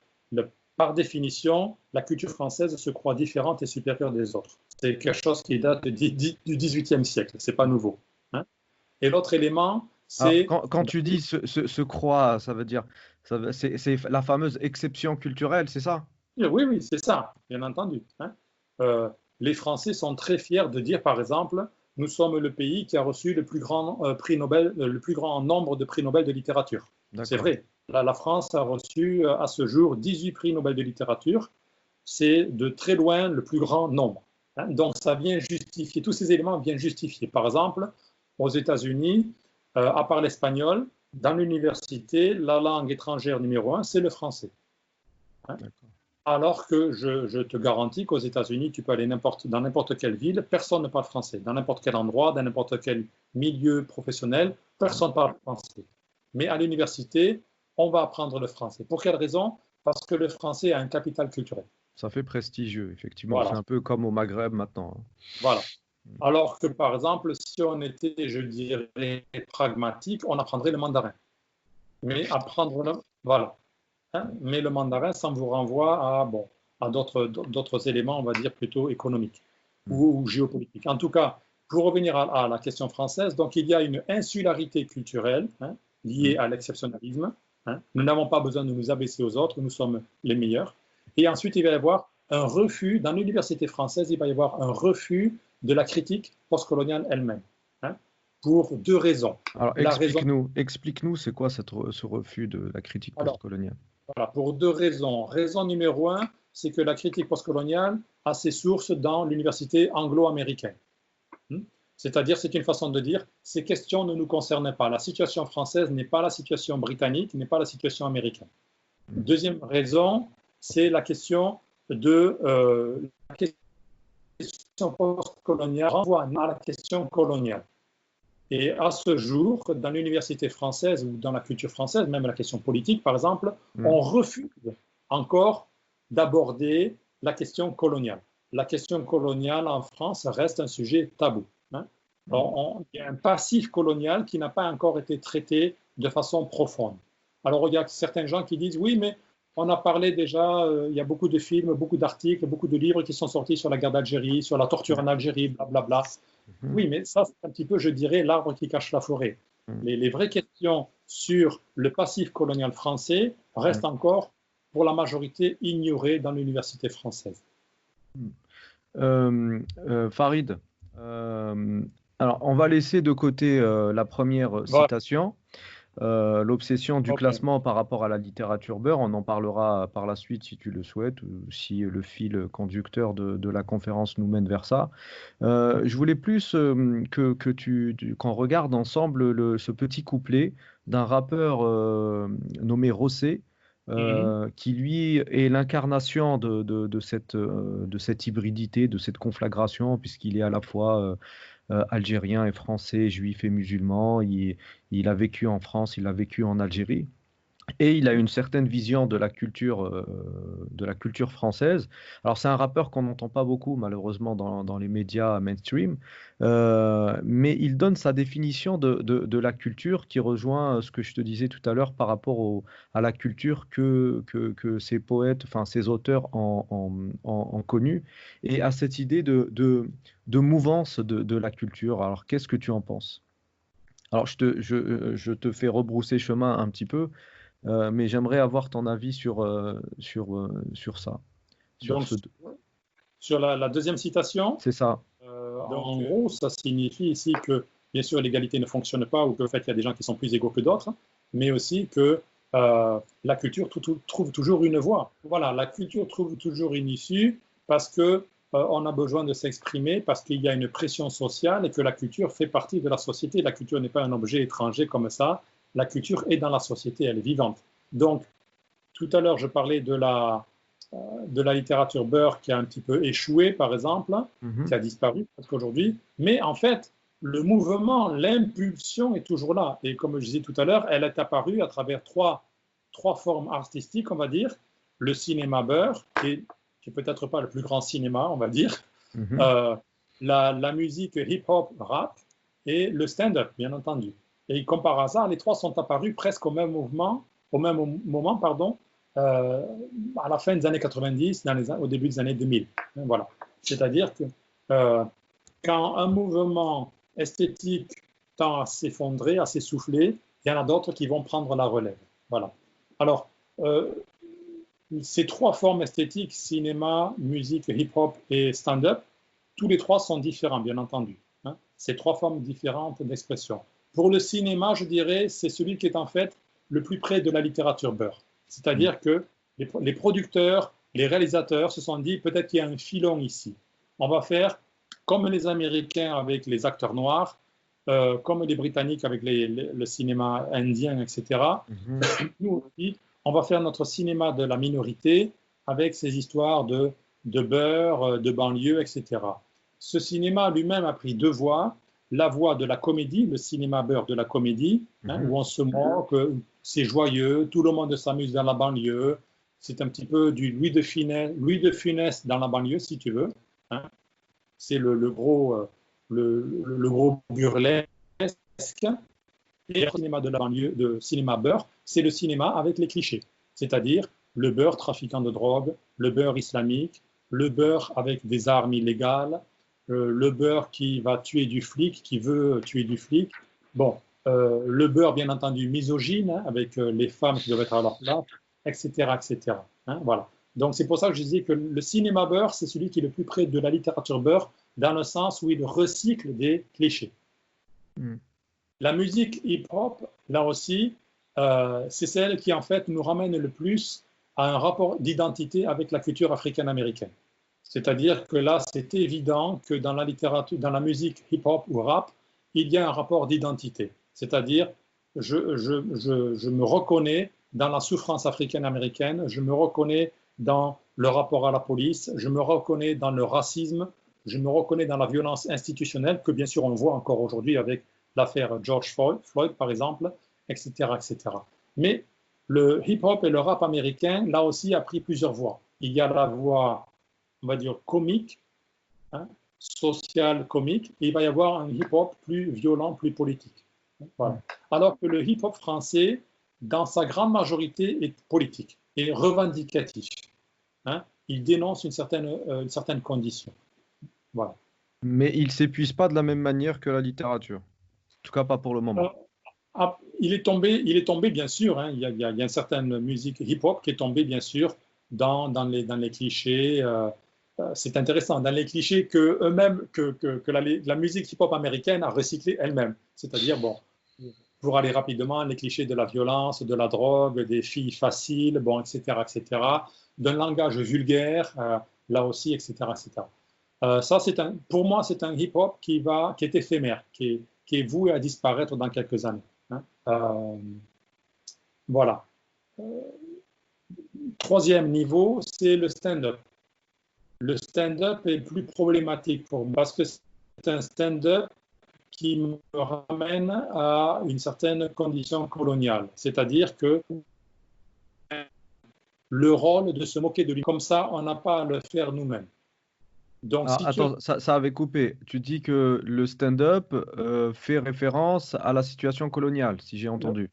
B: Par définition, la culture française se croit différente et supérieure des autres. C'est quelque chose qui date du XVIIIe siècle. C'est pas nouveau. Hein. Et l'autre élément,
A: Alors,
B: c'est...
A: quand tu dis se croit, ça veut dire, c'est la fameuse exception culturelle, c'est ça?
B: Oui, oui, c'est ça, bien entendu. Hein. Les Français sont très fiers de dire, par exemple, nous sommes le pays qui a reçu le plus grand prix Nobel, le plus grand nombre de prix Nobel de littérature. C'est
A: D'accord.
B: vrai. La France a reçu à ce jour 18 prix Nobel de littérature. C'est de très loin le plus grand nombre. Hein. Donc ça vient justifier, tous ces éléments viennent justifier. Par exemple, aux États-Unis, à part l'espagnol, dans l'université, la langue étrangère numéro un, c'est le français. Hein. Alors que je te garantis qu'aux États-Unis, tu peux aller dans n'importe quelle ville, personne ne parle français. Dans n'importe quel endroit, dans n'importe quel milieu professionnel, personne ne parle français. Mais à l'université, on va apprendre le français. Pour quelle raison? Parce que le français a un capital culturel.
A: Ça fait prestigieux, effectivement. C'est
B: Voilà.
A: un peu comme au Maghreb maintenant, hein.
B: Voilà. Alors que, par exemple, si on était, je dirais, pragmatique, on apprendrait le mandarin. Mais apprendre le... Voilà. Hein, mais le mandarin, ça vous renvoie à d'autres éléments, on va dire plutôt économiques ou géopolitiques. En tout cas, pour revenir à la question française, donc il y a une insularité culturelle liée à l'exceptionnalisme. Hein. Nous n'avons pas besoin de nous abaisser aux autres, nous sommes les meilleurs. Et ensuite, il va y avoir un refus, dans l'université française, il va y avoir un refus de la critique postcoloniale elle-même, hein, pour deux raisons.
A: Alors, explique-nous, c'est quoi ce refus de la critique postcoloniale?
B: Voilà, pour deux raisons. Raison numéro un, c'est que la critique postcoloniale a ses sources dans l'université anglo-américaine. C'est-à-dire, c'est une façon de dire, ces questions ne nous concernent pas. La situation française n'est pas la situation britannique, n'est pas la situation américaine. Deuxième raison, c'est la question de la question postcoloniale renvoie à la question coloniale. Et à ce jour, dans l'université française ou dans la culture française, même la question politique, par exemple, on refuse encore d'aborder la question coloniale. La question coloniale en France reste un sujet tabou. Hein. Alors, il y a un passif colonial qui n'a pas encore été traité de façon profonde. Alors, il y a certains gens qui disent, oui, mais on a parlé déjà, il y a beaucoup de films, beaucoup d'articles, beaucoup de livres qui sont sortis sur la guerre d'Algérie, sur la torture en Algérie, blablabla. Oui, mais ça, c'est un petit peu, je dirais, l'arbre qui cache la forêt. Les vraies questions sur le passif colonial français restent encore, pour la majorité, ignorées dans l'université française.
A: Farid, alors on va laisser de côté la première citation. L'obsession du classement par rapport à la littérature beurre, on en parlera par la suite si tu le souhaites, ou si le fil conducteur de la conférence nous mène vers ça. Je voulais plus qu'on regarde ensemble ce petit couplet d'un rappeur nommé Rossé, qui lui est l'incarnation de cette hybridité, de cette conflagration, puisqu'il est à la fois algérien et français, juif et musulman. Il a vécu en France, il a vécu en Algérie. Et il a une certaine vision de la culture française. Alors, c'est un rappeur qu'on n'entend pas beaucoup, malheureusement, dans les médias mainstream, mais il donne sa définition de la culture qui rejoint ce que je te disais tout à l'heure par rapport à la culture que ces poètes, enfin, ces auteurs ont connue, et à cette idée de mouvance de la culture. Alors, qu'est-ce que tu en penses? Alors, je te fais rebrousser chemin un petit peu. Mais j'aimerais avoir ton avis sur ça, sur
B: Donc,
A: ce.
B: sur la deuxième citation,
A: C'est ça.
B: en gros, ça signifie ici que, bien sûr, l'égalité ne fonctionne pas ou qu'en fait, il y a des gens qui sont plus égaux que d'autres, mais aussi que la culture trouve toujours une voie. Voilà, la culture trouve toujours une issue parce que on a besoin de s'exprimer, parce qu'il y a une pression sociale et que la culture fait partie de la société. La culture n'est pas un objet étranger comme ça. La culture est dans la société, elle est vivante. Donc, tout à l'heure, je parlais de la littérature beurre qui a un petit peu échoué, par exemple, qui a disparu presque aujourd'hui. Mais en fait, le mouvement, l'impulsion est toujours là. Et comme je disais tout à l'heure, elle est apparue à travers trois formes artistiques, on va dire. Le cinéma beurre, qui est peut-être pas le plus grand cinéma, on va dire. La musique hip-hop, rap, et le stand-up, bien entendu. Et comme par hasard, les trois sont apparus presque au même moment, pardon, à la fin des années 90, au début des années 2000. Voilà. C'est-à-dire que quand un mouvement esthétique tend à s'effondrer, à s'essouffler, il y en a d'autres qui vont prendre la relève. Voilà. Alors, ces trois formes esthétiques, cinéma, musique, hip-hop et stand-up, tous les trois sont différents, bien entendu. Hein. Ces trois formes différentes d'expression. Pour le cinéma, je dirais, c'est celui qui est en fait le plus près de la littérature beurre. C'est-à-dire que les producteurs, les réalisateurs se sont dit peut-être qu'il y a un filon ici. On va faire comme les Américains avec les acteurs noirs, comme les Britanniques avec le cinéma indien, etc. Nous aussi, on va faire notre cinéma de la minorité avec ces histoires de beurre, de banlieue, etc. Ce cinéma lui-même a pris deux voies. La voie de la comédie, le cinéma beurre de la comédie, où on se moque, c'est joyeux, tout le monde s'amuse dans la banlieue. C'est un petit peu du Louis de Funès dans la banlieue, si tu veux. Hein. C'est le gros burlesque. Et le cinéma de la banlieue, de cinéma beurre, c'est le cinéma avec les clichés. C'est-à-dire le beurre trafiquant de drogue, le beurre islamique, le beurre avec des armes illégales, le beurre qui va tuer du flic, qui veut tuer du flic. Bon, le beurre, bien entendu, misogyne, hein, avec les femmes qui doivent être à leur place, etc., etc. Hein, voilà. Donc, c'est pour ça que je disais que le cinéma beurre, c'est celui qui est le plus près de la littérature beurre, dans le sens où il recycle des clichés. La musique hip-hop, là aussi, c'est celle qui, en fait, nous ramène le plus à un rapport d'identité avec la culture africaine-américaine. C'est-à-dire que là, c'est évident que dans la littérature, dans la musique hip-hop ou rap, il y a un rapport d'identité. C'est-à-dire, je me reconnais dans la souffrance africaine-américaine, je me reconnais dans le rapport à la police, je me reconnais dans le racisme, je me reconnais dans la violence institutionnelle, que bien sûr on voit encore aujourd'hui avec l'affaire George Floyd, par exemple, etc., etc. Mais le hip-hop et le rap américain, là aussi, a pris plusieurs voies. Il y a la voie, on va dire, comique, hein, social comique, et il va y avoir un hip-hop plus violent, plus politique. Voilà. Alors que le hip-hop français, dans sa grande majorité, est politique et revendicatif. Hein. Il dénonce une certaine condition. Voilà.
A: Mais il ne s'épuise pas de la même manière que la littérature. En tout cas, pas pour le moment.
B: Il est tombé bien sûr. Hein. Il y a une certaine musique hip-hop qui est tombée, bien sûr, dans les clichés. C'est intéressant, dans les clichés que la musique hip-hop américaine a recyclé elle-même. C'est-à-dire, bon, pour aller rapidement, les clichés de la violence, de la drogue, des filles faciles, bon, etc., etc., d'un langage vulgaire, là aussi, etc., etc. Ça, pour moi, c'est un hip-hop qui est éphémère, qui est voué à disparaître dans quelques années. Hein. Voilà. Troisième niveau, c'est le stand-up. Le stand-up est plus problématique pour moi parce que c'est un stand-up qui me ramène à une certaine condition coloniale. C'est-à-dire que le rôle de se moquer de lui. Comme ça, on n'a pas à le faire nous-mêmes. Donc,
A: Alors, attends, ça avait coupé. Tu dis que le stand-up fait référence à la situation coloniale, si j'ai entendu.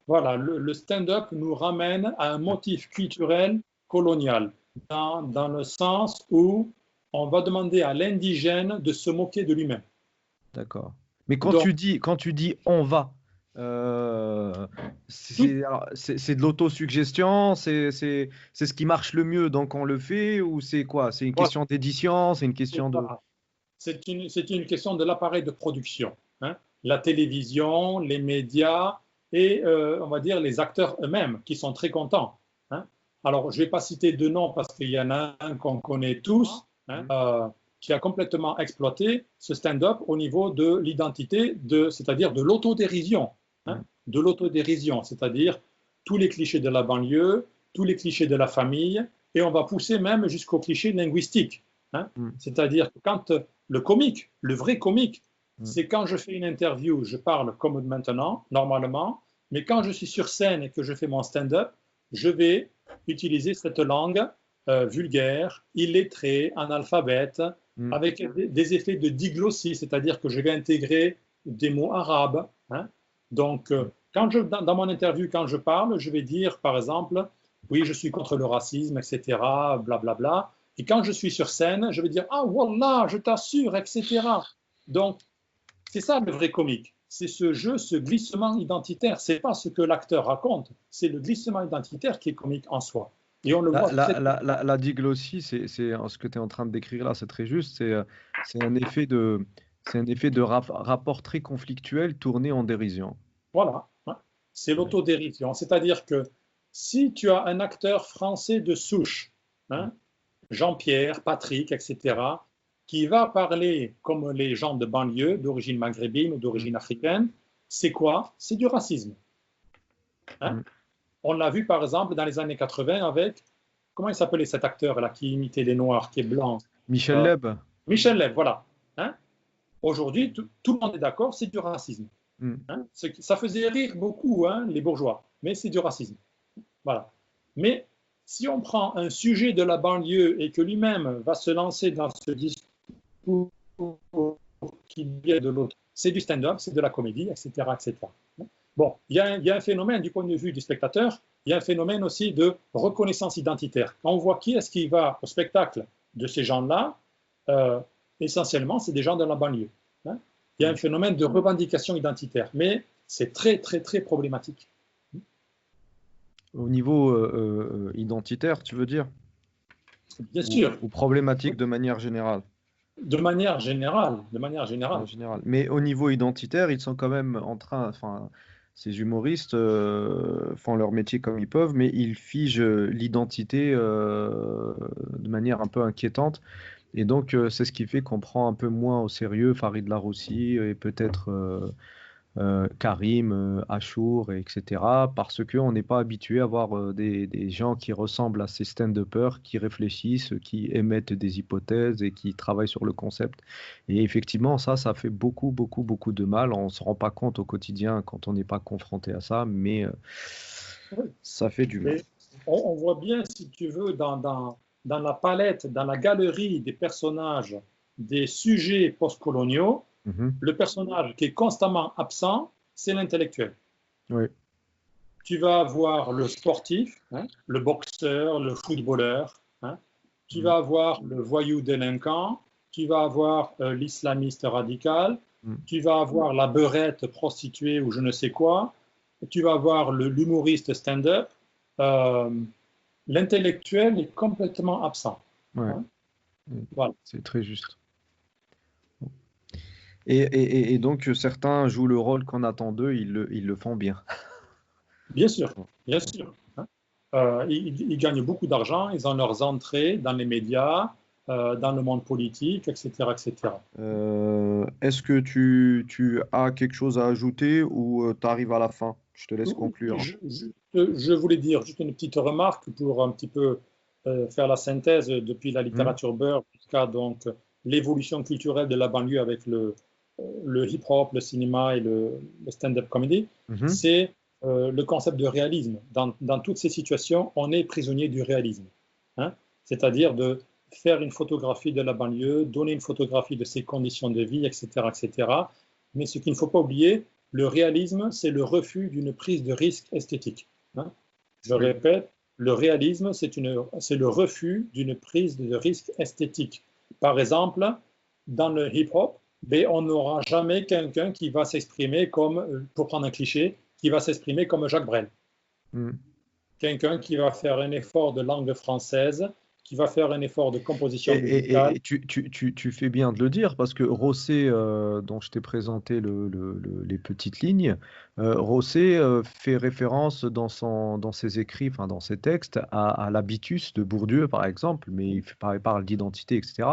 B: Voilà, le stand-up nous ramène à un motif culturel colonial, dans le sens où on va demander à l'indigène de se moquer de lui-même.
A: D'accord. Mais
B: Donc,
A: quand tu dis on va, euh,
B: tout,
A: c'est de l'autosuggestion, c'est ce qui marche le mieux, donc on le fait, ou c'est quoi? C'est une
B: voilà,
A: question d'édition, c'est une question de...
B: voilà. C'est une question de l'appareil de production, hein. La télévision, les médias et, on va dire, les acteurs eux-mêmes qui sont très contents, hein. Alors, je ne vais pas citer de noms parce qu'il y en a un qu'on connaît tous, hein, qui a complètement exploité ce stand-up au niveau de l'identité, c'est-à-dire de l'autodérision, hein, de l'autodérision, c'est-à-dire tous les clichés de la banlieue, tous les clichés de la famille, et on va pousser même jusqu'aux clichés linguistiques, hein. C'est-à-dire que quand le comique, le vrai comique, c'est quand je fais une interview, je parle comme maintenant, normalement, mais quand je suis sur scène et que je fais mon stand-up, je vais utiliser cette langue vulgaire, illettrée, analphabète, avec des effets de diglossie, c'est-à-dire que je vais intégrer des mots arabes, hein. Donc, dans mon interview, quand je parle, je vais dire, par exemple, oui, je suis contre le racisme, etc., blablabla. Et quand je suis sur scène, je vais dire, ah, wallah, je t'assure, etc. Donc, c'est ça le vrai comique. C'est ce jeu, ce glissement identitaire. C'est pas ce que l'acteur raconte, c'est le glissement identitaire qui est comique en soi. Et on le voit très
A: La diglossie, ce que tu es en train de décrire là, c'est très juste. C'est un effet de rapport très conflictuel tourné en dérision.
B: Voilà, hein. C'est l'autodérision. C'est-à-dire que si tu as un acteur français de souche, hein, Jean-Pierre, Patrick, etc., qui va parler comme les gens de banlieue, d'origine maghrébine ou d'origine africaine, c'est quoi? C'est du racisme, hein. On l'a vu par exemple dans les années 80 avec, comment il s'appelait cet acteur-là qui imitait les Noirs, qui est blanc?
A: Michel Leb.
B: Michel Leb, voilà, hein. Aujourd'hui, tout le monde est d'accord, c'est du racisme, hein. Ça faisait rire beaucoup, hein, les bourgeois, mais c'est du racisme. Voilà. Mais si on prend un sujet de la banlieue et que lui-même va se lancer dans ce discours qui vient de l'autre, c'est du stand-up, c'est de la comédie, etc., etc. Bon, il y a un phénomène du point de vue du spectateur, il y a un phénomène aussi de reconnaissance identitaire. Quand on voit qui est-ce qui va au spectacle de ces gens-là, essentiellement, c'est des gens de la banlieue, hein. Il y a un phénomène de revendication identitaire, mais c'est très, très, très problématique.
A: Au niveau identitaire, tu veux dire?
B: Bien sûr.
A: Ou problématique de manière générale?
B: De manière générale, de manière générale.
A: Mais au niveau identitaire, ils sont quand même en train, enfin, ces humoristes font leur métier comme ils peuvent, mais ils figent l'identité de manière un peu inquiétante. Et donc, c'est ce qui fait qu'on prend un peu moins au sérieux Farid Larossi et peut-être Karim, Achour, etc. Parce qu'on n'est pas habitué à voir des gens qui ressemblent à ces stand-uppers, qui réfléchissent, qui émettent des hypothèses et qui travaillent sur le concept. Et effectivement, ça fait beaucoup, beaucoup, beaucoup de mal. On ne se rend pas compte au quotidien quand on n'est pas confronté à ça, mais ça fait du mal.
B: On voit bien, si tu veux, dans la palette, dans la galerie des personnages, des sujets postcoloniaux, le personnage qui est constamment absent, c'est l'intellectuel.
A: Oui.
B: Tu vas avoir le sportif, hein, le boxeur, le footballeur, hein. Tu vas avoir le voyou délinquant, tu vas avoir l'islamiste radical, tu vas avoir la beurette prostituée ou je ne sais quoi, tu vas avoir l'humoriste stand-up. L'intellectuel est complètement absent.
A: Ouais.
B: Hein. Voilà.
A: C'est très juste. Et donc, certains jouent le rôle qu'on attend d'eux, ils le font bien.
B: Bien sûr, bien sûr. Hein. Ils gagnent beaucoup d'argent, ils ont leurs entrées dans les médias, dans le monde politique, etc. etc.
A: Est-ce que tu as quelque chose à ajouter ou tu arrives à la fin? Je te laisse conclure.
B: Je voulais dire juste une petite remarque pour un petit peu faire la synthèse depuis la littérature beurre jusqu'à donc l'évolution culturelle de la banlieue avec le hip-hop, le cinéma et le stand-up comedy. C'est le concept de réalisme. Dans toutes ces situations, on est prisonnier du réalisme. Hein. C'est-à-dire de faire une photographie de la banlieue, donner une photographie de ses conditions de vie, etc., etc. Mais ce qu'il ne faut pas oublier, le réalisme, c'est le refus d'une prise de risque esthétique. Hein. Je répète, le réalisme, c'est le refus d'une prise de risque esthétique. Par exemple, dans le hip-hop, on n'aura jamais quelqu'un qui va s'exprimer comme, pour prendre un cliché, qui va s'exprimer comme Jacques Brel. Quelqu'un qui va faire un effort de langue française, qui va faire un effort de composition musicale.
A: Et tu fais bien de le dire, parce que Rosset, dont je t'ai présenté les petites lignes, Rosset fait référence dans ses écrits, enfin dans ses textes, à l'habitus de Bourdieu, par exemple, mais il parle d'identité, etc.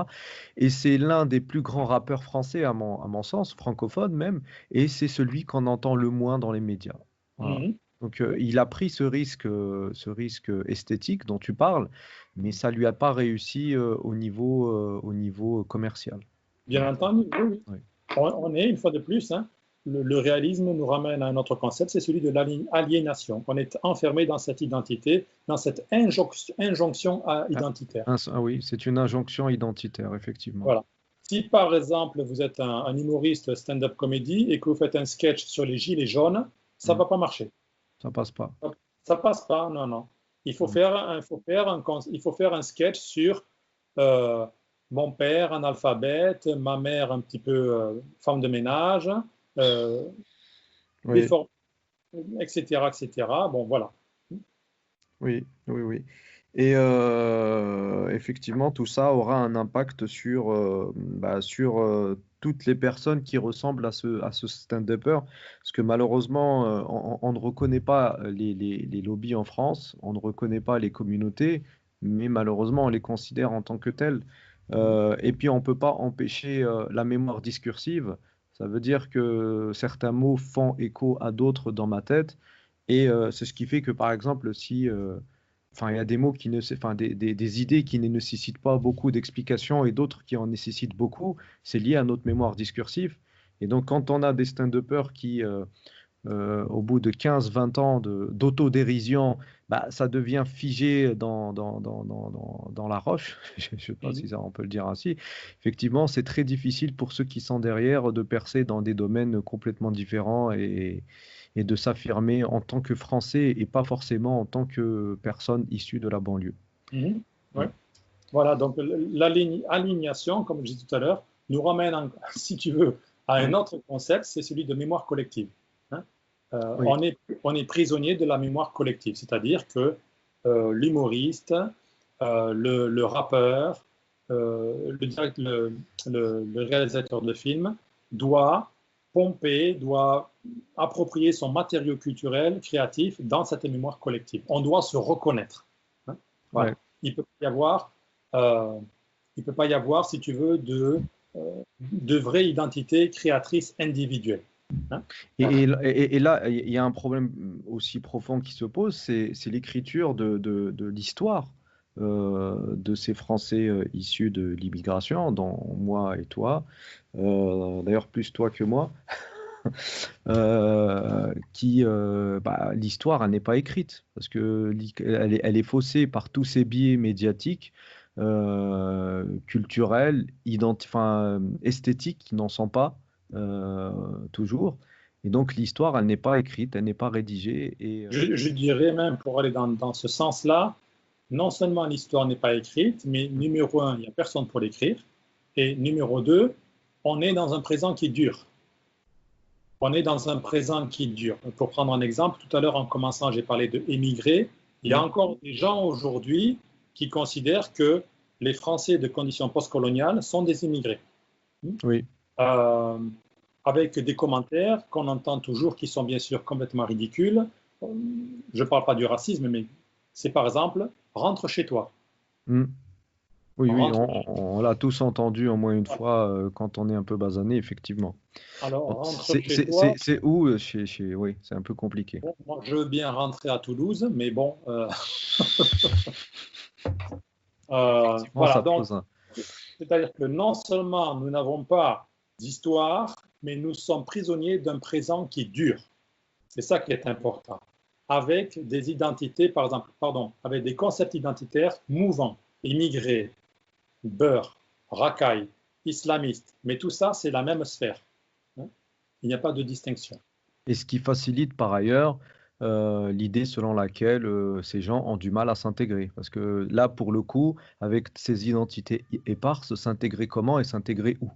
A: Et c'est l'un des plus grands rappeurs français, à mon sens, francophone même, et c'est celui qu'on entend le moins dans les médias. Voilà. Donc, il a pris ce risque esthétique dont tu parles, mais ça ne lui a pas réussi au niveau commercial.
B: Bien entendu, oui. Oui. On est, une fois de plus, hein, le réalisme nous ramène à un autre concept, c'est celui de l'aliénation. On est enfermé dans cette identité, dans cette injonction identitaire.
A: Oui, c'est une injonction identitaire, effectivement.
B: Voilà. Si, par exemple, vous êtes un humoriste stand-up comédie et que vous faites un sketch sur les gilets jaunes, ça ne va pas marcher.
A: Ça passe pas.
B: Ça passe pas, non, non. Il faut faire un sketch sur mon père analphabète, ma mère un petit peu femme de ménage,
A: oui.
B: etc., etc. Bon, voilà.
A: Oui, oui, oui. Et effectivement, tout ça aura un impact sur toutes les personnes qui ressemblent à ce stand-upper, parce que malheureusement, on ne reconnaît pas les lobbies en France, on ne reconnaît pas les communautés, mais malheureusement, on les considère en tant que tels. Et puis, on ne peut pas empêcher la mémoire discursive. Ça veut dire que certains mots font écho à d'autres dans ma tête. Et c'est ce qui fait que, par exemple, si il y a des mots des idées qui ne nécessitent pas beaucoup d'explications et d'autres qui en nécessitent beaucoup, c'est lié à notre mémoire discursive. Et donc, quand on a des stand-uppers qui, au bout de 15-20 ans d'autodérision, ça devient figé dans la roche, je ne sais pas si on peut le dire ainsi, effectivement, c'est très difficile pour ceux qui sont derrière de percer dans des domaines complètement différents et de s'affirmer en tant que Français et pas forcément en tant que personne issue de la banlieue.
B: Ouais. Voilà, donc l'alignation, comme je disais tout à l'heure, nous ramène, si tu veux, à un autre concept, c'est celui de mémoire collective. Hein. Oui. On est prisonnier de la mémoire collective, c'est-à-dire que l'humoriste, le rappeur, le réalisateur de film doit pomper, doit approprier son matériau culturel, créatif dans cette mémoire collective. On doit se reconnaître. Hein. Voilà. Ouais. Il ne peut pas y avoir, si tu veux, de vraie identité créatrice individuelle. Hein.
A: Et là, il y a un problème aussi profond qui se pose, c'est l'écriture de l'histoire de ces Français issus de l'immigration, dont moi et toi, d'ailleurs plus toi que moi, l'histoire, elle n'est pas écrite, parce que elle est faussée par tous ces biais médiatiques, culturels, esthétiques, qui n'en sont pas toujours. Et donc l'histoire, elle n'est pas écrite, elle n'est pas rédigée. Et,
B: je dirais même, pour aller dans ce sens-là, non seulement l'histoire n'est pas écrite, mais numéro 1, il n'y a personne pour l'écrire. Et numéro 2, on est dans un présent qui dure. On est dans un présent qui dure. Pour prendre un exemple, tout à l'heure en commençant, j'ai parlé de émigrés. Il y a encore des gens aujourd'hui qui considèrent que les Français de conditions postcoloniales sont des immigrés.
A: Oui.
B: Avec des commentaires qu'on entend toujours qui sont bien sûr complètement ridicules. Je ne parle pas du racisme, mais c'est par exemple « rentre chez toi ».
A: Oui, on l'a tous entendu au moins une fois quand on est un peu basané, effectivement.
B: Alors,
A: c'est où oui, c'est un peu compliqué.
B: Bon, moi, je veux bien rentrer à Toulouse, mais bon. Voilà, donc, c'est-à-dire que non seulement nous n'avons pas d'histoire, mais nous sommes prisonniers d'un présent qui dure. c'est ça qui est important, avec des identités, par exemple, avec des concepts identitaires mouvants, immigrés, beurre, racaille, islamiste, mais tout ça, c'est la même sphère, hein. Il n'y a pas de distinction.
A: Et ce qui facilite par ailleurs l'idée selon laquelle ces gens ont du mal à s'intégrer. Parce que là, pour le coup, avec ces identités éparses, s'intégrer comment et s'intégrer où?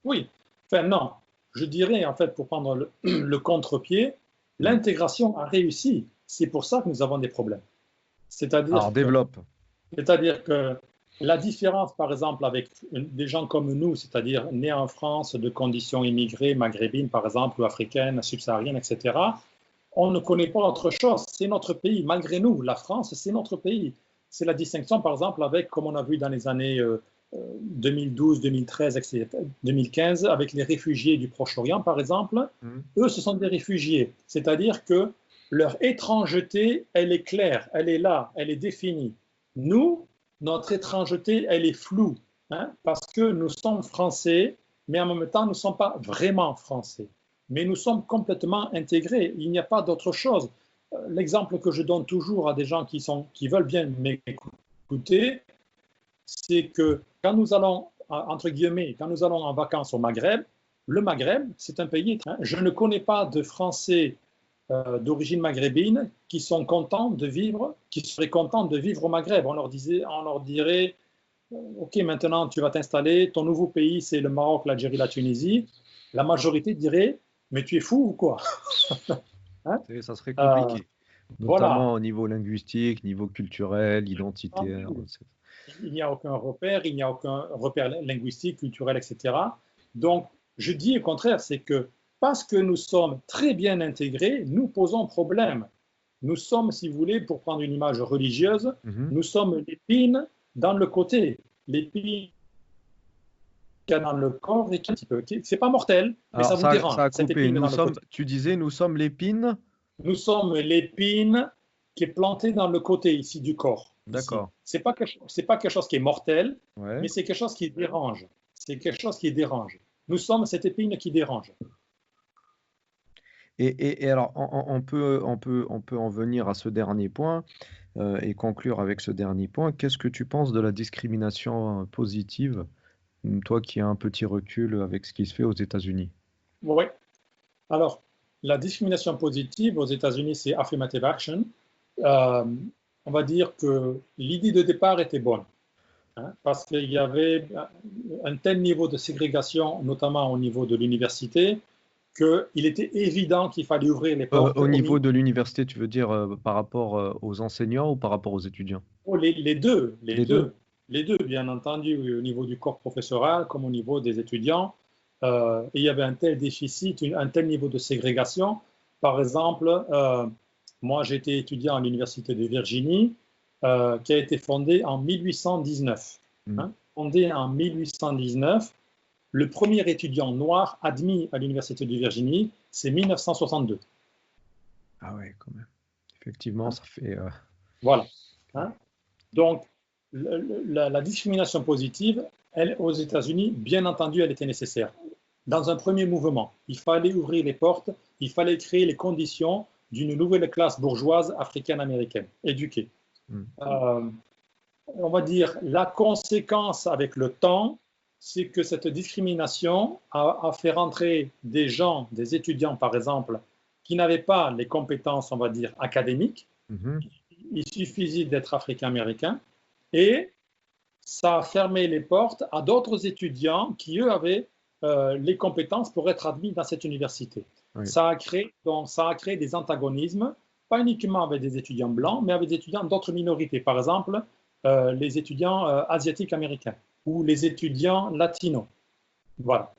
B: Oui, enfin non, je dirais, en fait, pour prendre le contre-pied,
A: Mm.
B: l'intégration a réussi. C'est pour ça que nous avons des problèmes.
A: Alors,
B: C'est-à-dire que
A: développe.
B: C'est-à-dire que la différence, par exemple, avec des gens comme nous, c'est-à-dire nés en France de conditions immigrées, maghrébines, par exemple, ou africaines, subsahariennes, etc., on ne connaît pas autre chose. C'est notre pays. Malgré nous, la France, c'est notre pays. C'est la distinction, par exemple, avec, comme on a vu dans les années 2012, 2013, 2015, avec les réfugiés du Proche-Orient, par exemple.
A: Mm.
B: Eux, ce sont des réfugiés. C'est-à-dire que leur étrangeté, elle est claire, elle est là, elle est définie. Nous, notre étrangeté, elle est floue, hein, parce que nous sommes français, mais en même temps, nous ne sommes pas vraiment français. Mais nous sommes complètement intégrés. Il n'y a pas d'autre chose. L'exemple que je donne toujours à des gens qui veulent bien m'écouter, c'est que quand nous allons, entre guillemets, quand nous allons en vacances au Maghreb, le Maghreb, c'est un pays. Je ne connais pas de Français d'origine maghrébine qui sont contents de vivre, qui seraient contents de vivre au Maghreb. On leur dirait, OK, maintenant tu vas t'installer, ton nouveau pays c'est le Maroc, l'Algérie, la Tunisie. La majorité dirait, mais tu es fou ou quoi? Hein?
A: Ça serait
B: euh,
A: compliqué,
B: voilà.
A: notamment au niveau linguistique, niveau culturel, identitaire, etc.
B: Il n'y a aucun repère, il n'y a aucun repère linguistique, culturel, etc. Donc, je dis au contraire, c'est que parce que nous sommes très bien intégrés, nous posons problème. Nous sommes, si vous voulez, pour prendre une image religieuse,
A: Mhm.
B: nous sommes l'épine dans le côté, l'épine qu'il y a dans le corps et qui un petit peu. C'est pas mortel, mais ça
A: Alors,
B: vous
A: ça
B: dérange,
A: a
B: cette
A: coupé.
B: épine dans le côté.
A: Tu disais, nous sommes l'épine.
B: Nous sommes l'épine qui est plantée dans le côté ici du corps. Ici.
A: D'accord.
B: C'est pas quelque chose qui est mortel,
A: Ouais.
B: mais c'est quelque chose qui dérange. C'est quelque chose qui dérange. Nous sommes cette épine qui dérange.
A: Et alors, on peut en venir à ce dernier point et conclure avec ce dernier point. Qu'est-ce que tu penses de la discrimination positive, toi qui as un petit recul avec ce qui se fait aux États-Unis?
B: Oui. Alors, la discrimination positive aux États-Unis, c'est affirmative action. Euh, on va dire que l'idée de départ était bonne, hein, parce qu'il y avait un tel niveau de ségrégation, notamment au niveau de l'université, qu'il était évident qu'il fallait ouvrir les portes
A: Au
B: au
A: niveau
B: milieu.
A: de l'université, tu veux dire par rapport aux enseignants ou par rapport aux étudiants?
B: Les deux,
A: Les deux?
B: les deux, bien entendu, au niveau du corps professoral comme au niveau des étudiants. Et il y avait un tel déficit, un tel niveau de ségrégation. Par exemple, moi j'ai été étudiant à l'Université de Virginie, qui a été fondée en 1819.
A: Hmm.
B: Hein, fondée en 1819, le premier étudiant noir admis à l'Université de Virginie, c'est 1962.
A: Ah ouais, quand même. Effectivement,
B: Hein,
A: ça fait.
B: voilà. Hein. Donc, la discrimination positive, elle, aux États-Unis, bien entendu, elle était nécessaire. Dans un premier mouvement, il fallait ouvrir les portes, il fallait créer les conditions d'une nouvelle classe bourgeoise africaine-américaine, éduquée.
A: Hmm.
B: Euh, on va dire, la conséquence avec le temps, c'est que cette discrimination a fait rentrer des gens, des étudiants par exemple, qui n'avaient pas les compétences, on va dire, académiques.
A: Mhm.
B: Il suffisait d'être africain-américain et ça a fermé les portes à d'autres étudiants qui, eux, avaient les compétences pour être admis dans cette université.
A: Oui.
B: Ça a créé des antagonismes, pas uniquement avec des étudiants blancs, mais avec des étudiants d'autres minorités. Par exemple, les étudiants asiatiques américains ou les étudiants latinos. Voilà.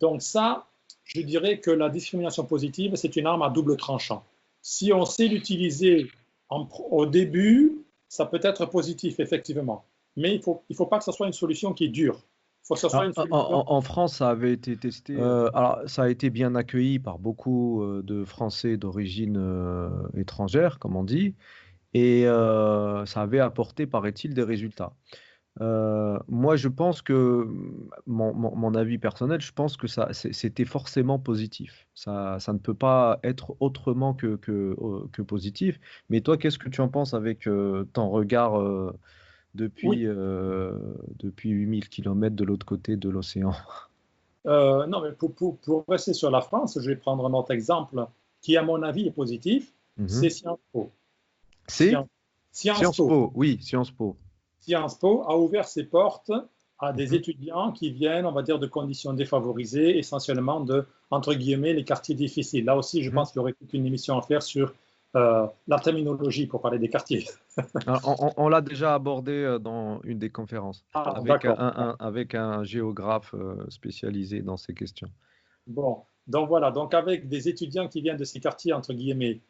B: Donc ça, je dirais que la discrimination positive, c'est une arme à double tranchant. Si on sait l'utiliser au début, ça peut être positif, effectivement. Mais il faut pas que ce soit une solution qui est dure. Il faut que ce soit
A: Alors,
B: une solution.
A: en France, ça avait été testé. Alors, ça a été bien accueilli par beaucoup de Français d'origine étrangère, comme on dit, et ça avait apporté, paraît-il, des résultats. Moi, je pense que, mon avis personnel, je pense que c'était forcément positif. Ça ne peut pas être autrement que positif. Mais toi, qu'est-ce que tu en penses avec ton regard
B: Oui,
A: depuis 8000 kilomètres de l'autre côté de l'océan?
B: non, mais pour rester sur la France, je vais prendre un autre exemple qui, à mon avis, est positif, c'est
A: Mhm.
B: Sciences Po.
A: C'est
B: Sciences, Sciences
A: Sciences
B: Po.
A: Po, oui, Sciences Po.
B: Sciences Po a ouvert ses portes à des
A: Mhm.
B: étudiants qui viennent, on va dire, de conditions défavorisées, essentiellement de, entre guillemets, les quartiers difficiles. Là aussi, je
A: Mhm.
B: pense qu'il y aurait toute une émission à faire sur la terminologie pour parler des quartiers.
A: Alors, on l'a déjà abordé dans une des conférences
B: Ah,
A: avec
B: d'accord.
A: avec un géographe spécialisé dans ces questions.
B: Bon, donc voilà, donc avec des étudiants qui viennent de ces quartiers, entre guillemets,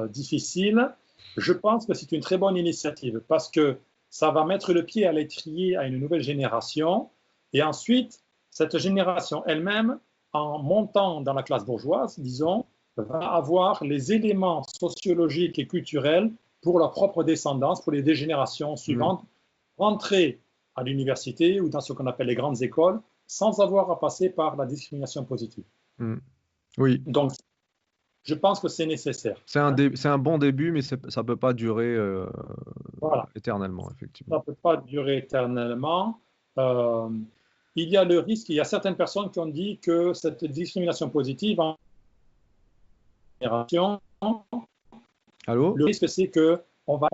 B: difficiles, je pense que c'est une très bonne initiative parce que ça va mettre le pied à l'étrier à une nouvelle génération et ensuite, cette génération elle-même, en montant dans la classe bourgeoise, disons, va avoir les éléments sociologiques et culturels pour leur propre descendance, pour les deux générations
A: Mm,
B: suivantes, rentrer à l'université ou dans ce qu'on appelle les grandes écoles sans avoir à passer par la discrimination positive.
A: mm. Oui,
B: Donc, je pense que c'est nécessaire. Hein.
A: c'est un bon début, mais ça peut pas durer
B: Voilà.
A: éternellement,
B: Ça
A: effectivement.
B: ne peut pas durer éternellement. Euh, il y a le risque, il y a certaines personnes qui ont dit que cette discrimination positive en génération,
A: Allô?
B: le risque c'est que on va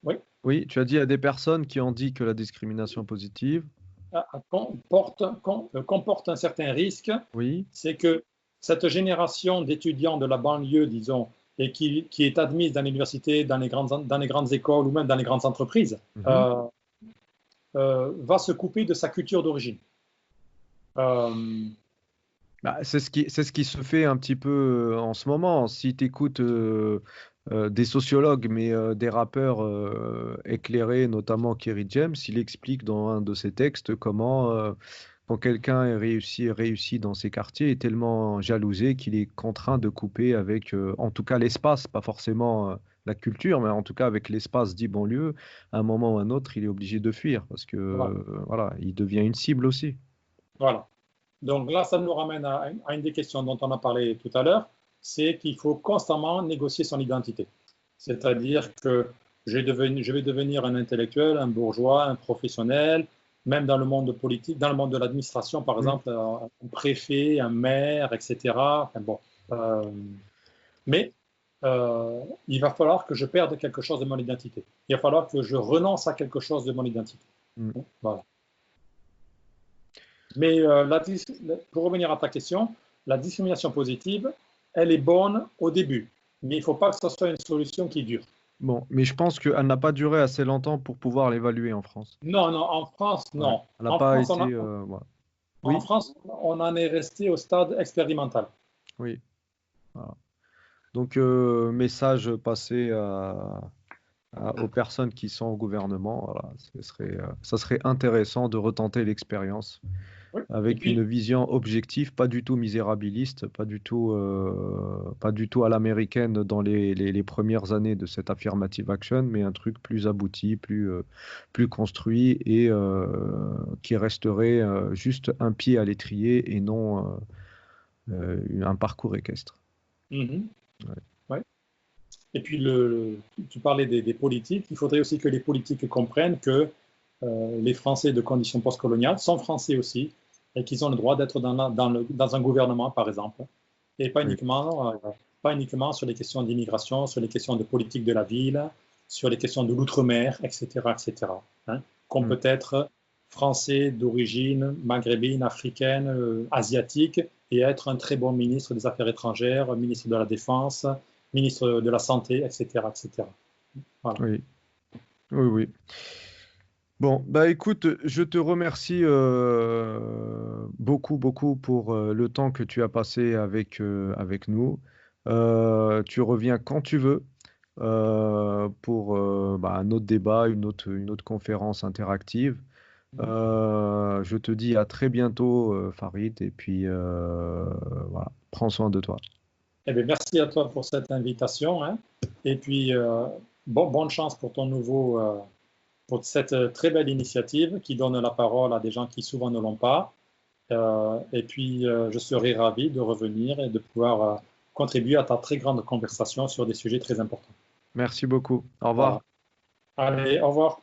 B: oui,
A: Oui, tu as dit à des personnes qui ont dit que la discrimination positive.
B: comporte un certain risque,
A: Oui.
B: c'est que cette génération d'étudiants de la banlieue, disons, et qui est admise dans l'université, dans les grandes écoles ou même dans les grandes entreprises,
A: Mhm.
B: euh, va se couper de sa culture d'origine. Euh,
A: Bah, c'est ce qui se fait un petit peu en ce moment. Si tu écoutes des sociologues, mais des rappeurs éclairés, notamment Kerry James, il explique dans un de ses textes comment, quand quelqu'un réussi dans ses quartiers, est tellement jalousé qu'il est contraint de couper avec, en tout cas, l'espace, pas forcément la culture, mais en tout cas avec l'espace dit banlieue. À un moment ou à un autre, il est obligé de fuir parce que,
B: voilà,
A: voilà, il devient une cible aussi.
B: voilà. Donc là, ça nous ramène à une des questions dont on a parlé tout à l'heure, c'est qu'il faut constamment négocier son identité. C'est-à-dire que je vais devenir un intellectuel, un bourgeois, un professionnel, même dans le monde politique, dans le monde de l'administration, par
A: Mm.
B: exemple, un préfet, un maire, etc. Enfin, bon, euh, mais il va falloir que je perde quelque chose de mon identité. Il va falloir que je renonce à quelque chose de mon identité.
A: Mm.
B: Voilà. Mais pour revenir à ta question, la discrimination positive, elle est bonne au début, mais il ne faut pas que ce soit une solution qui dure.
A: Bon, mais je pense qu'elle n'a pas duré assez longtemps pour pouvoir l'évaluer en France.
B: Non, non, en France,
A: Ouais.
B: non.
A: Elle n'a pas été. Voilà.
B: En
A: Oui,
B: France, on en est resté au stade expérimental.
A: oui. Voilà. Donc, message passé aux personnes qui sont au gouvernement. Voilà, ça serait intéressant de retenter l'expérience
B: Oui. Et
A: avec une
B: puis,
A: vision objective, pas du tout misérabiliste, pas du tout à l'américaine dans les premières années de cette affirmative action, mais un truc plus abouti, plus construit et qui resterait juste un pied à l'étrier et non un parcours équestre.
B: mhm,
A: Ouais.
B: ouais. Et puis tu parlais des politiques. Il faudrait aussi que les politiques comprennent que les Français de condition postcoloniale sont Français aussi et qu'ils ont le droit d'être dans un gouvernement, par exemple, et
A: Oui.
B: pas uniquement sur les questions d'immigration, sur les questions de politique de la ville, sur les questions de l'outre-mer, etc., etc. Hein, qu'on
A: Mm.
B: peut être français d'origine maghrébine, africaine, asiatique, et être un très bon ministre des Affaires étrangères, ministre de la Défense, ministre de la Santé, etc., etc. Voilà.
A: Oui, oui, oui. Bon, bah écoute, je te remercie beaucoup, beaucoup pour le temps que tu as passé avec nous. Tu reviens quand tu veux pour bah, un autre débat, une autre conférence interactive. Je te dis à très bientôt, Farid, et puis voilà, prends soin de toi.
B: Eh bien, merci à toi pour cette invitation. Hein. Et puis, bonne chance pour ton pour cette très belle initiative qui donne la parole à des gens qui souvent ne l'ont pas. Et puis, je serai ravi de revenir et de pouvoir contribuer à ta très grande conversation sur des sujets très importants.
A: Merci beaucoup. Au
B: Voilà.
A: revoir.
B: Allez, au revoir.